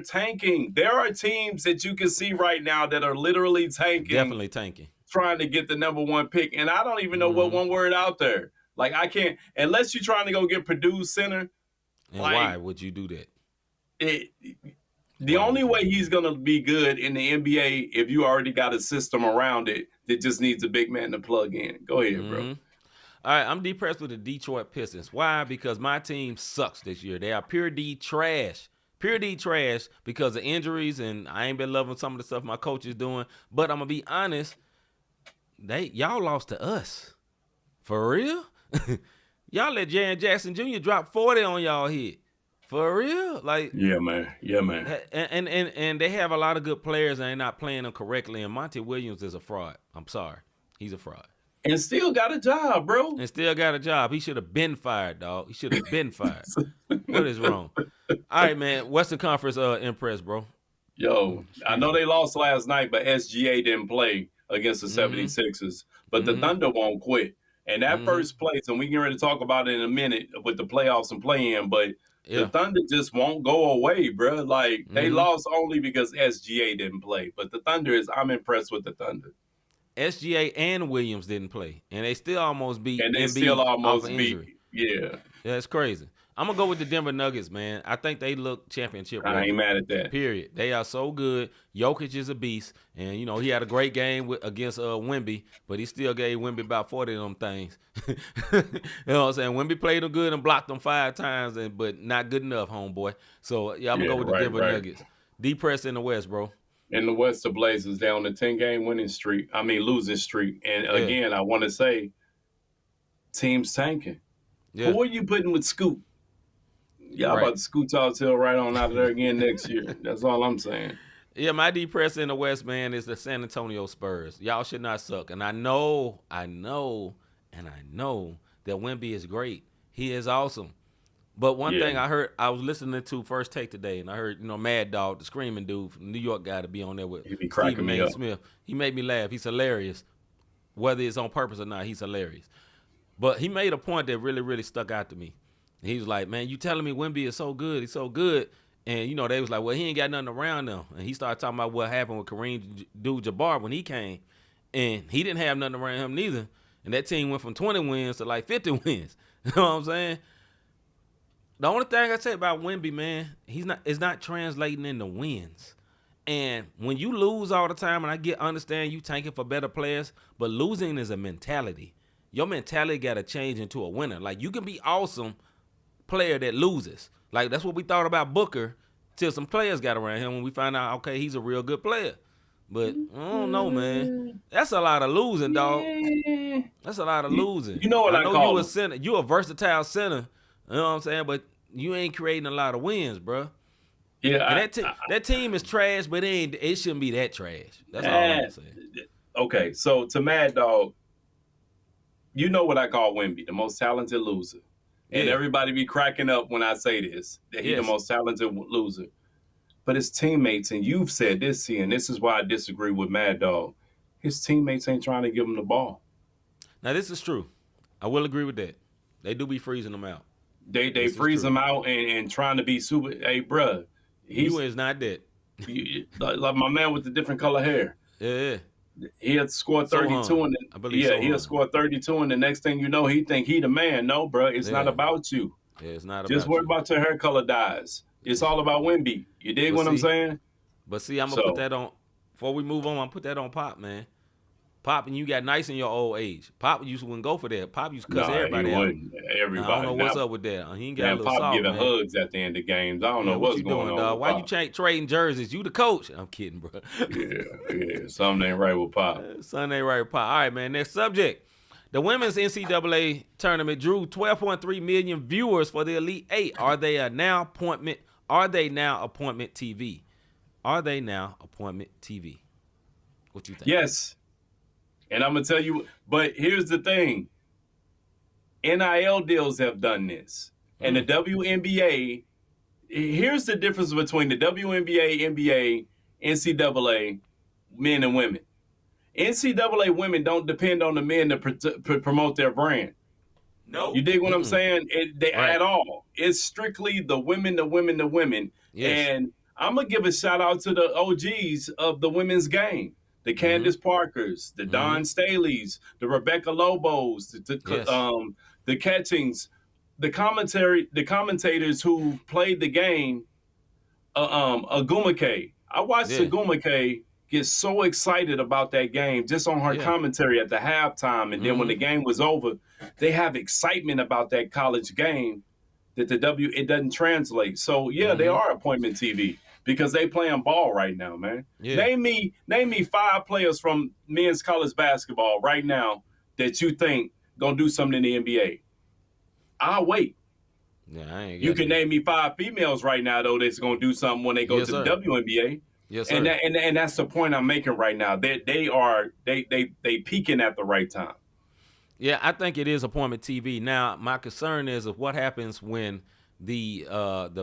tanking. There are teams that you can see right now that are literally tanking. Definitely tanking. Trying to get the number one pick. And I don't even know what one word out there. Like, I can't, unless you're trying to go get Purdue center. And why would you do that? The only way he's going to be good in the NBA if you already got a system around it that just needs a big man to plug in. Go ahead, bro. All right, I'm depressed with the Detroit Pistons. Why? Because my team sucks this year. They are pure D trash. Pure D trash because of injuries, and I ain't been loving some of the stuff my coach is doing. But I'm going to be honest, y'all lost to us. For real? Y'all let Jaren Jackson Jr. drop 40 on y'all head. For real? Like, yeah, man. And they have a lot of good players and they're not playing them correctly. And Monty Williams is a fraud. I'm sorry. He's a fraud. And still got a job, bro. He should have been fired, dog. He should have been fired. What is wrong? All right, man. Western Conference impress, bro. Yo, I know they lost last night, but SGA didn't play against the 76ers. But the Thunder won't quit. And that first place, and we get ready to talk about it in a minute with the playoffs and play-in, but the Thunder just won't go away, bro. Like, they lost only because SGA didn't play. But the Thunder I'm impressed with the Thunder. SGA and Williams didn't play, and they still almost beat. And they still almost beat. Yeah. That's crazy. I'm going to go with the Denver Nuggets, man. I think they look championship ready. I ain't mad at that. Period. They are so good. Jokic is a beast. And, he had a great game against Wemby, but he still gave Wemby about 40 of them things. You know what I'm saying? Wemby played them good and blocked them 5 times, but not good enough, homeboy. So, I'm going to go with the Denver Nuggets. Depressed in the West, bro. In the West, the Blazers, they're on a 10-game losing streak. And, again, I want to say, teams tanking. Yeah. Who are you putting with Scoot? Y'all about to scoot Tall Hill right on out of there again next year. That's all I'm saying. Yeah, my depressed in the West, man, is the San Antonio Spurs. Y'all should not suck. And I know that Wemby is great. He is awesome. But one thing I heard, I was listening to First Take today, and I heard, Mad Dog, the screaming dude from New York guy, to be on there with Stephen A. Smith. He made me laugh. He's hilarious. Whether it's on purpose or not, he's hilarious. But he made a point that really, really stuck out to me. He was like, man, you telling me Wemby is so good. He's so good. And, they was like, well, he ain't got nothing around them. And he started talking about what happened with Kareem Abdul-Jabbar when he came. And he didn't have nothing around him neither. And that team went from 20 wins to like 50 wins. You know what I'm saying? The only thing I say about Wemby, man, it's not translating into wins. And when you lose all the time, and understand you tanking for better players, but losing is a mentality. Your mentality got to change into a winner. Like, you can be awesome player that loses. Like, that's what we thought about Booker till some players got around him when we found out, okay, he's a real good player. But I don't know, man. That's a lot of losing, dog. That's a lot of losing. You know what I know call you a him? center. You a versatile center. You know what I'm saying? But you ain't creating a lot of wins, bro. Yeah, And that team is trash, but it shouldn't be that trash. That's all I'm saying. Okay, so to Mad Dog, you know what I call Wemby, the most talented loser. And everybody be cracking up when I say this, that he's the most talented loser. But his teammates, and you've said this, and this is why I disagree with Mad Dog, his teammates ain't trying to give him the ball. Now, this is true. I will agree with that. They do be freezing them out. They freeze him out and trying to be super. Hey, bruh. You is not that. Like my man with the different color hair. Yeah. He'll score 32 he'll score 32, and the next thing you know, he think he the man. No, bro, it's not about you. Yeah, it's not about Just worry about your hair color dyes. It's all about Wemby. You dig what I'm saying? But see, I'm gonna put that on before we move on. I'm gonna put that on Pop, man. Pop, and you got nice in your old age. Pop wouldn't go for that. Pop used to cuss everybody out. Everybody. I don't know what's up with that. He ain't got a little Pop soft, giving man. hugs at the end of games. I don't know what's going on. Dog? Why you trading jerseys? You the coach? I'm kidding, bro. yeah. Something ain't right with Pop. Something ain't right with Pop. All right, man. Next subject. The women's NCAA tournament drew 12.3 million viewers for the Elite Eight. Are they now appointment TV? Are they now appointment TV? What you think? Yes. And I'm going to tell you, but here's the thing. NIL deals have done this. And the WNBA, here's the difference between the WNBA, NBA, NCAA, men and women. NCAA women don't depend on the men to promote their brand. No. You dig what I'm saying? At all. It's strictly the women. Yes. And I'm going to give a shout out to the OGs of the women's game. The Candace Parkers, the Dawn Staleys, the Rebecca Lobos, the Catchings, the commentators who played the game, Agumake. I watched Agumake get so excited about that game just on her commentary at the halftime. And then when the game was over, they have excitement about that college game that it doesn't translate. So, they are appointment TV. Because they playing ball right now, man. Yeah. Name me 5 players from men's college basketball right now that you think gonna do something in the NBA. I'll wait. Yeah, you can name me 5 females right now though that's gonna do something when they go to the WNBA. Yes, sir. And that's the point I'm making right now. They peaking at the right time. Yeah, I think it is appointment TV. Now, my concern is of what happens when the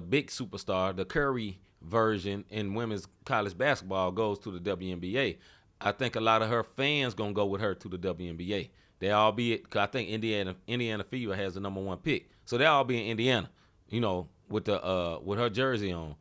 big superstar, the Curry version in women's college basketball goes to the WNBA. I think a lot of her fans gonna go with her to the WNBA. They all be it. Cause I think Indiana Fever has the #1 pick, so they all be in Indiana. With her jersey on.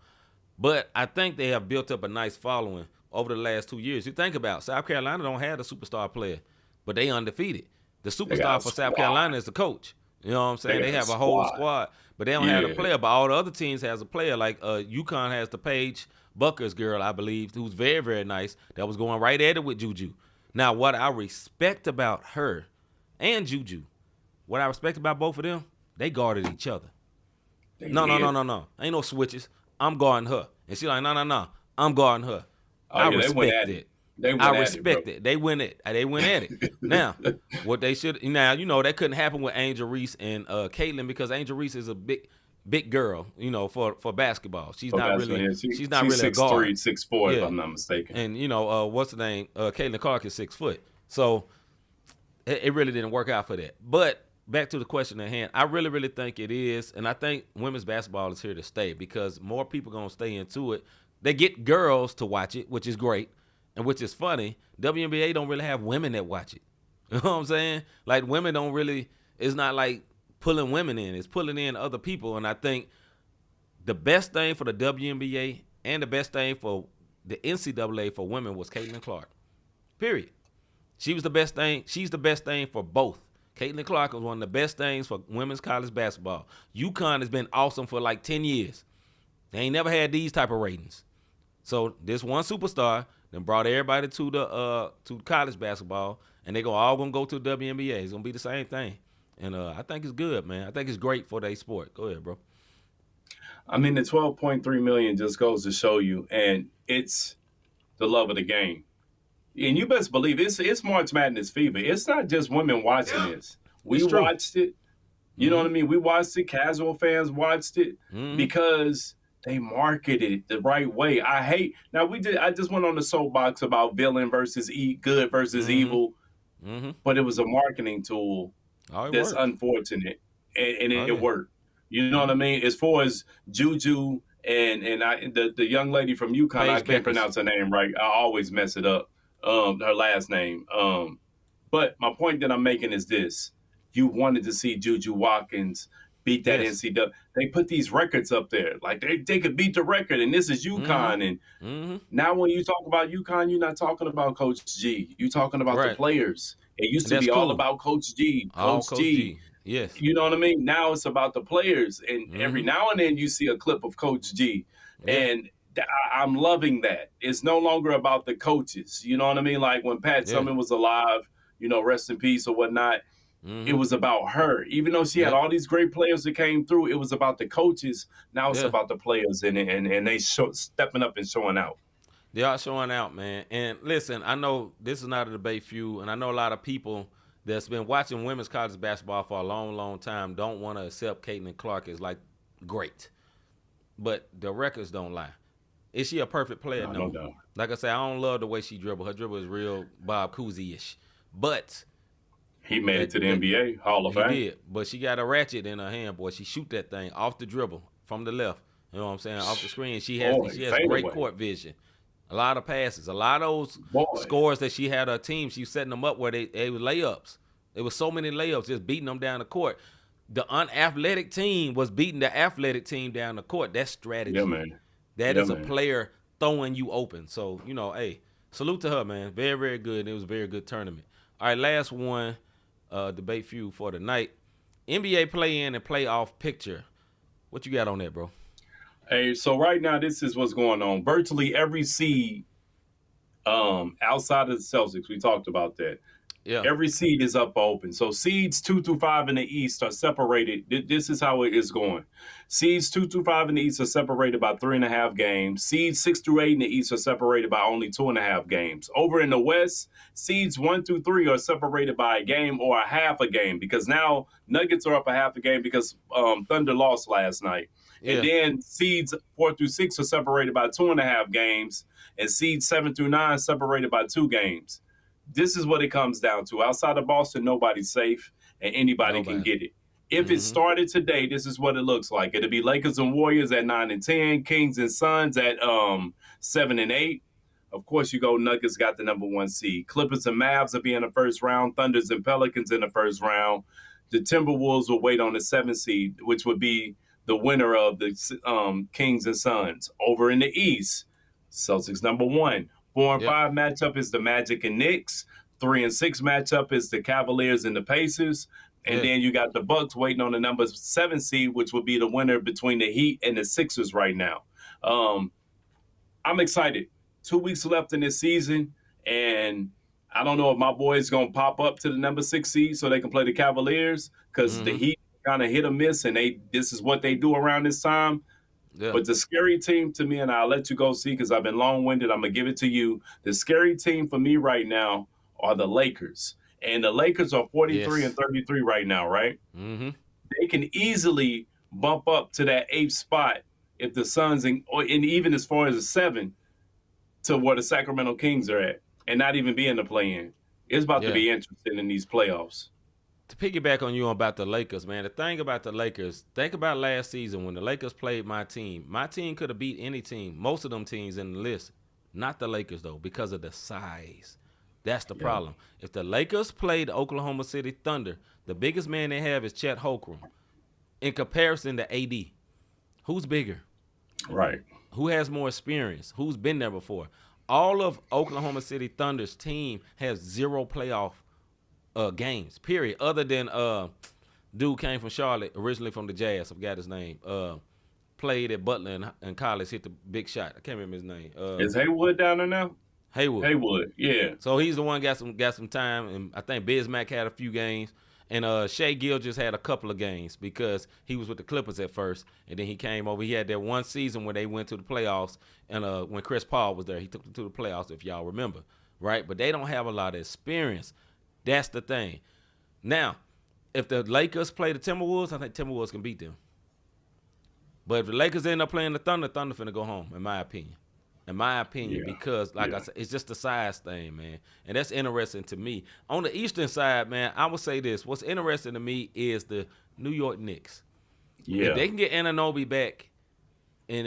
But I think they have built up a nice following over the last 2 years. You think about South Carolina don't have the superstar player, but they undefeated. The superstar for South Carolina is the coach. You know what I'm saying? They have a whole squad, but they don't have a player. But all the other teams has a player. Like UConn has the Paige Buckers girl, I believe, who's very, very nice. That was going right at it with Juju. Now, what I respect about her and Juju, what I respect about both of them, they guarded each other. No. Ain't no switches. I'm guarding her. And she's like, no. I'm guarding her. I respect it. I respect it. They went at it. Now, what they should that couldn't happen with Angel Reese and Caitlin because Angel Reese is a big girl, for basketball. She's not really a guard. 6'4", if I'm not mistaken. And what's the name? Caitlin Clark is 6 foot. So it really didn't work out for that. But back to the question at hand, I really, really think it is, and I think women's basketball is here to stay because more people gonna stay into it. They get girls to watch it, which is great. And which is funny, WNBA don't really have women that watch it. You know what I'm saying? Like, women don't really, it's not like pulling women in. It's pulling in other people. And I think the best thing for the WNBA and the best thing for the NCAA for women was Caitlin Clark. Period. She was the best thing. She's the best thing for both. Caitlin Clark was one of the best things for women's college basketball. UConn has been awesome for like 10 years. They ain't never had these type of ratings. So this one superstar then brought everybody to the college basketball, and they all gonna go to the WNBA. It's gonna be the same thing, and I think it's good, man. I think it's great for their sport. Go ahead, bro. I mean, the 12.3 million just goes to show you, and it's the love of the game. And you best believe it's March Madness fever. It's not just women watching this. We watched it. You know what I mean? We watched it. Casual fans watched it because they marketed it the right way. I just went on the soapbox about villain versus good versus evil, but it was a marketing tool that's unfortunate, and it worked. You know what I mean? As far as Juju and the young lady from UConn, I can't pronounce her name right. I always mess it up. Her last name. But my point that I'm making is this: you wanted to see Juju Watkins beat that NCAA. They put these records up there, like they could beat the record, and this is UConn. And now when you talk about UConn, you're not talking about Coach G. You're talking about the players. It used to be all about Coach G. Coach G. Yes. You know what I mean? Now it's about the players, and every now and then you see a clip of Coach G, and I'm loving that. It's no longer about the coaches. You know what I mean? Like when Pat Summitt was alive, rest in peace or whatnot. It was about her. Even though she had all these great players that came through, it was about the coaches. Now it's about the players, and they stepping up and showing out. They are showing out, man. And listen, I know this is not a debate feud, and I know a lot of people that's been watching women's college basketball for a long, long time don't want to accept Caitlin Clark as like great. But the records don't lie. Is she a perfect player? No. Like I said, I don't love the way she dribble. Her dribble is real Bob Cousy-ish. But he made it to the NBA Hall of Fame. He did, but she got a ratchet in her hand, boy. She shoot that thing off the dribble from the left. You know what I'm saying? Off the screen. She has great court vision. A lot of passes. A lot of those scores that she had her team, she was setting them up where they were layups. There was so many layups, just beating them down the court. The unathletic team was beating the athletic team down the court. That's strategy. Yeah, man. That is a player throwing you open. So, hey, salute to her, man. Very, very good. It was a very good tournament. All right, last one, debate feud for the night. NBA play-in and playoff picture. What you got on that, bro? Hey, so right now, this is what's going on. Virtually every seed outside of the Celtics, we talked about that. Yeah. Every seed is up open. So seeds 2 through 5 in the East are separated. This is how it is going. Seeds 2 through 5 in the East are separated by 3.5 games. Seeds 6 through 8 in the East are separated by only 2.5 games. Over in the West, seeds 1 through 3 are separated by a game or a half a game, because now Nuggets are up a half a game because Thunder lost last night. Yeah. And then seeds 4 through 6 are separated by 2.5 games, and seeds 7 through 9 separated by 2 games. This is what it comes down to. Outside of Boston, nobody's safe, and anybody can get it. If it started today, this is what it looks like. It'll be Lakers and Warriors at 9 and 10, Kings and Suns at 7 and 8. Of course, you go Nuggets got the number 1 seed. Clippers and Mavs will be in the first round. Thunders and Pelicans in the first round. The Timberwolves will wait on the 7th seed, which would be the winner of the Kings and Suns. Over in the East, Celtics number 1. 4 and 5 matchup is the Magic and Knicks. 3 and 6 matchup is the Cavaliers and the Pacers. And then you got the Bucks waiting on the number 7 seed, which would be the winner between the Heat and the Sixers right now. I'm excited. 2 weeks left in this season, and I don't know if my boys going to pop up to the number 6 seed so they can play the Cavaliers, because the Heat kind of hit or miss, and this is what they do around this time. Yeah. But the scary team to me, and I'll let you go see because I've been long-winded, I'm going to give it to you. The scary team for me right now are the Lakers. And the Lakers are 43 and 33 right now, right? Mm-hmm. They can easily bump up to that 8th spot if the Suns, and even as far as the 7, to where the Sacramento Kings are at, and not even be in the play-in. It's about to be interesting in these playoffs. To piggyback on you about the Lakers, man, the thing about the Lakers, think about last season when the Lakers played my team. My team could have beat any team, most of them teams in the list. Not the Lakers, though, because of the size. That's the problem. If the Lakers played the Oklahoma City Thunder, the biggest man they have is Chet Holmgren. In comparison to AD, who's bigger? Right. Who has more experience? Who's been there before? All of Oklahoma City Thunder's team has 0 playoff games, period. Other than dude came from Charlotte, originally from the Jazz. I forgot his name. Played at Butler in college, hit the big shot. I can't remember his name. Is Haywood down there now? Haywood, yeah. So he's the one got some time, and I think Bismack had a few games, and Shea Gilgeous had a couple of games because he was with the Clippers at first, and then he came over. He had that one season where they went to the playoffs, and when Chris Paul was there, he took them to the playoffs, if y'all remember, right? But they don't have a lot of experience. That's the thing. Now, if the Lakers play the Timberwolves, I think Timberwolves can beat them. But if the Lakers end up playing the Thunder finna go home, in my opinion. Because, like I said, it's just the size thing, man. And that's interesting to me. On the Eastern side, man, I would say this. What's interesting to me is the New York Knicks. Yeah. If they can get Anunoby back, and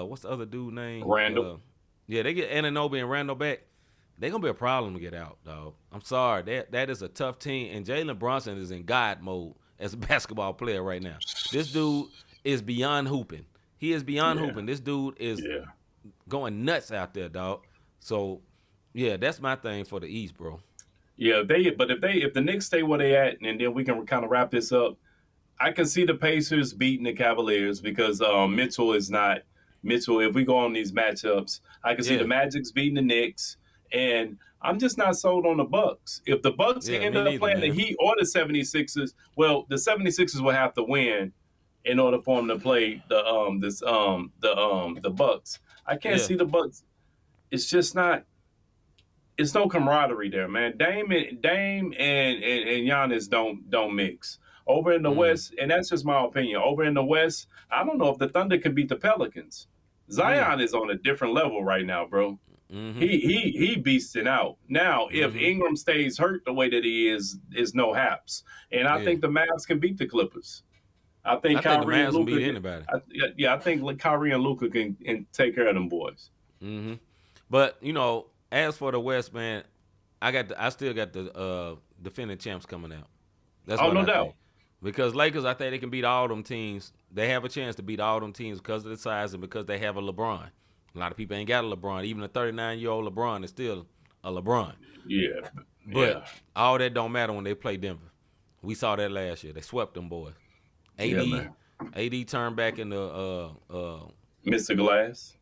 what's the other dude name? Randall. They get Anunoby and Randall back, they're going to be a problem to get out, dog. I'm sorry. That is a tough team. And Jalen Brunson is in God mode as a basketball player right now. This dude is beyond hooping. He is beyond hooping. This dude is going nuts out there, dog. So, yeah, that's my thing for the East, bro. Yeah, if the Knicks stay where they at, and then we can kind of wrap this up, I can see the Pacers beating the Cavaliers because Mitchell is not Mitchell. If we go on these matchups, I can see the Magic's beating the Knicks, and I'm just not sold on the Bucks. If the Bucks end up playing the Heat or the 76ers, well, the 76ers will have to win in order for them to play the Bucks. I can't see the Bucks. It's just not. It's no camaraderie there, man. Dame and Giannis don't mix. Over in the West, and that's just my opinion. Over in the West, I don't know if the Thunder can beat the Pelicans. Zion is on a different level right now, bro. He beasting out. Now, if Ingram stays hurt the way that he is no haps. And I think the Mavs can beat the Clippers. I think Kyrie and Luka beat anybody. I think Kyrie and Luka can take care of them boys. But as for the West, man, I still got the defending champs coming out. That's no doubt. Because Lakers, I think they can beat all them teams. They have a chance to beat all them teams because of the size and because they have a LeBron. A lot of people ain't got a LeBron. Even a 39-year-old LeBron is still a LeBron. Yeah. But all that don't matter when they play Denver. We saw that last year. They swept them boys. AD turned back into Mr. Glass.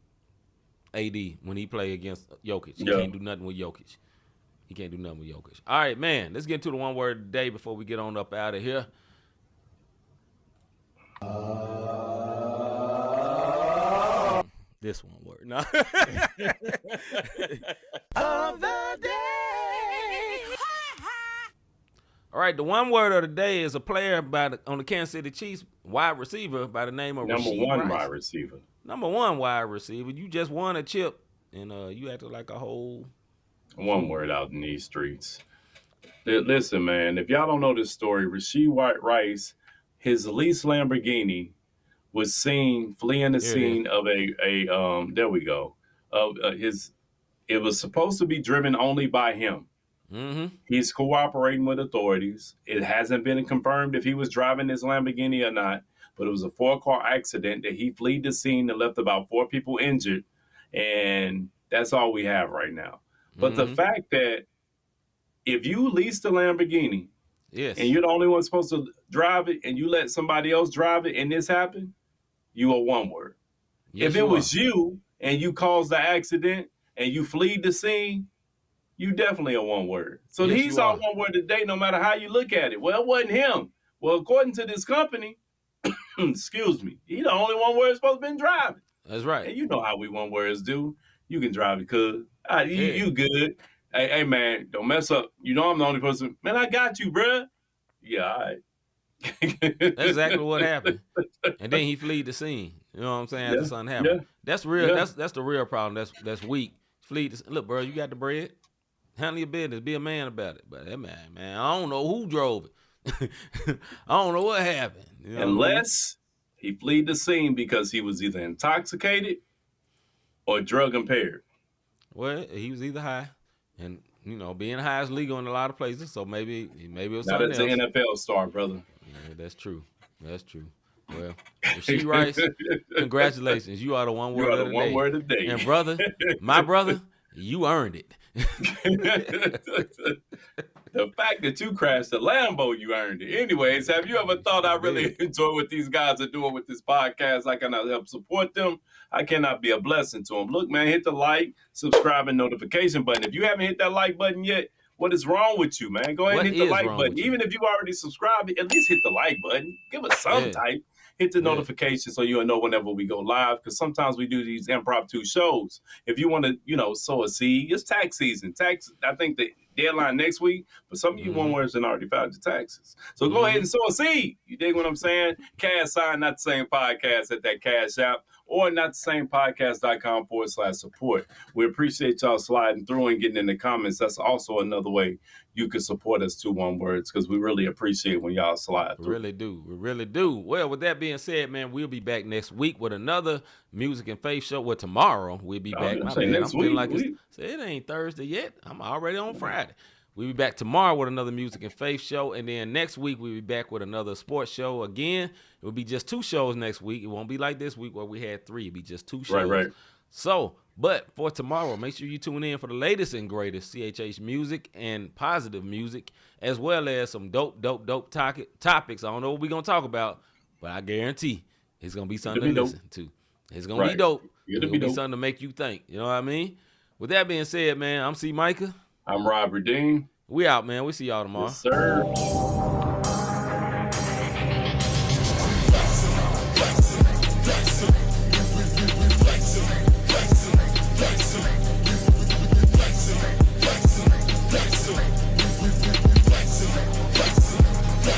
AD when he played against Jokic. He can't do nothing with Jokic. All right, man. Let's get to the one word of the day before we get on up out of here. This one word. No. Of the day. All right, the one word of the day is a player on the Kansas City Chiefs, wide receiver by the name of Rasheed Rice. wide receiver. Number one wide receiver. You just won a chip, and you acted like a whole one word out in these streets. Listen, man, if y'all don't know this story, Rasheed Rice, his leased Lamborghini was seen fleeing the scene of there we go. It was supposed to be driven only by him. He's cooperating with authorities. It hasn't been confirmed if he was driving his Lamborghini or not, but it was a 4-car accident that he fled the scene and left about 4 people injured, and that's all we have right now. But the fact that if you lease the Lamborghini and you're the only one supposed to drive it and you let somebody else drive it and this happened, you are one word. If it was you and you caused the accident and you fled the scene, you definitely are one word. So he's all one word today, no matter how you look at it. Well, it wasn't him. Well, according to this company, excuse me, he's the only one word supposed to be driving. That's right. And you know how we one words do. You can drive it, cuz. You good. Hey, man, don't mess up. You know I'm the only person. Man, I got you, bruh. Yeah, all right. That's exactly what happened. And then he fled the scene. You know what I'm saying? After something happened. That's real. That's the real problem. That's weak. Look, bro, you got the bread. Handle your business. Be a man about it. But that man, I don't know who drove it. I don't know what happened. You know Unless he fled the scene because he was either intoxicated or drug impaired. Well, he was either high, and being high is legal in a lot of places. So maybe it was now something that's else. an NFL star, brother. Yeah, that's true. Well, Rasheed Rice, congratulations. You are the one word of the day. And brother, my brother, you earned it. The fact that you crashed the Lambo, you earned it. Anyways, have you ever thought I really enjoy what these guys are doing with this podcast? I cannot help support them. I cannot be a blessing to them. Look, man, hit the like, subscribe, and notification button. If you haven't hit that like button yet, what is wrong with you, man? Go ahead and hit the like button. Even if you already subscribed, at least hit the like button. Give us some type. Hit the notification so you'll know whenever we go live, because sometimes we do these impromptu shows. If you want to, sow a seed, it's tax season. I think the deadline next week, but some of you one-words and already filed your taxes. So go ahead and sow a seed. You dig what I'm saying? Cash sign, not the same podcast at that Cash App, or not the same podcast.com/support. We appreciate y'all sliding through and getting in the comments. That's also another way you can support us too, one words, because we really appreciate when y'all slide through. We really do. Well, with that being said, man, we'll be back next week with another music and faith show. Well, tomorrow we'll be back. Next week. Like it ain't Thursday yet. I'm already on Friday. We'll be back tomorrow with another music and faith show, and then next week we'll be back with another sports show again. It will be just 2 shows next week. It won't be like this week where we had 3. It'll be just 2 shows. Right. So, but for tomorrow, make sure you tune in for the latest and greatest CHH music and positive music, as well as some dope topics. I don't know what we're going to talk about, but I guarantee it's going to be something to listen to. It's going to be dope. It's going to be something to make you think. You know what I mean? With that being said, man, I'm C-Micah. I'm Rob Redeem. We out, man. We see y'all tomorrow. Yes, sir.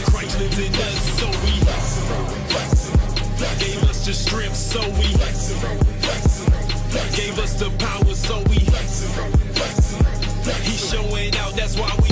Christ lives in us, so we gave us the strength, so we gave us the power, so we he's showing out, that's why we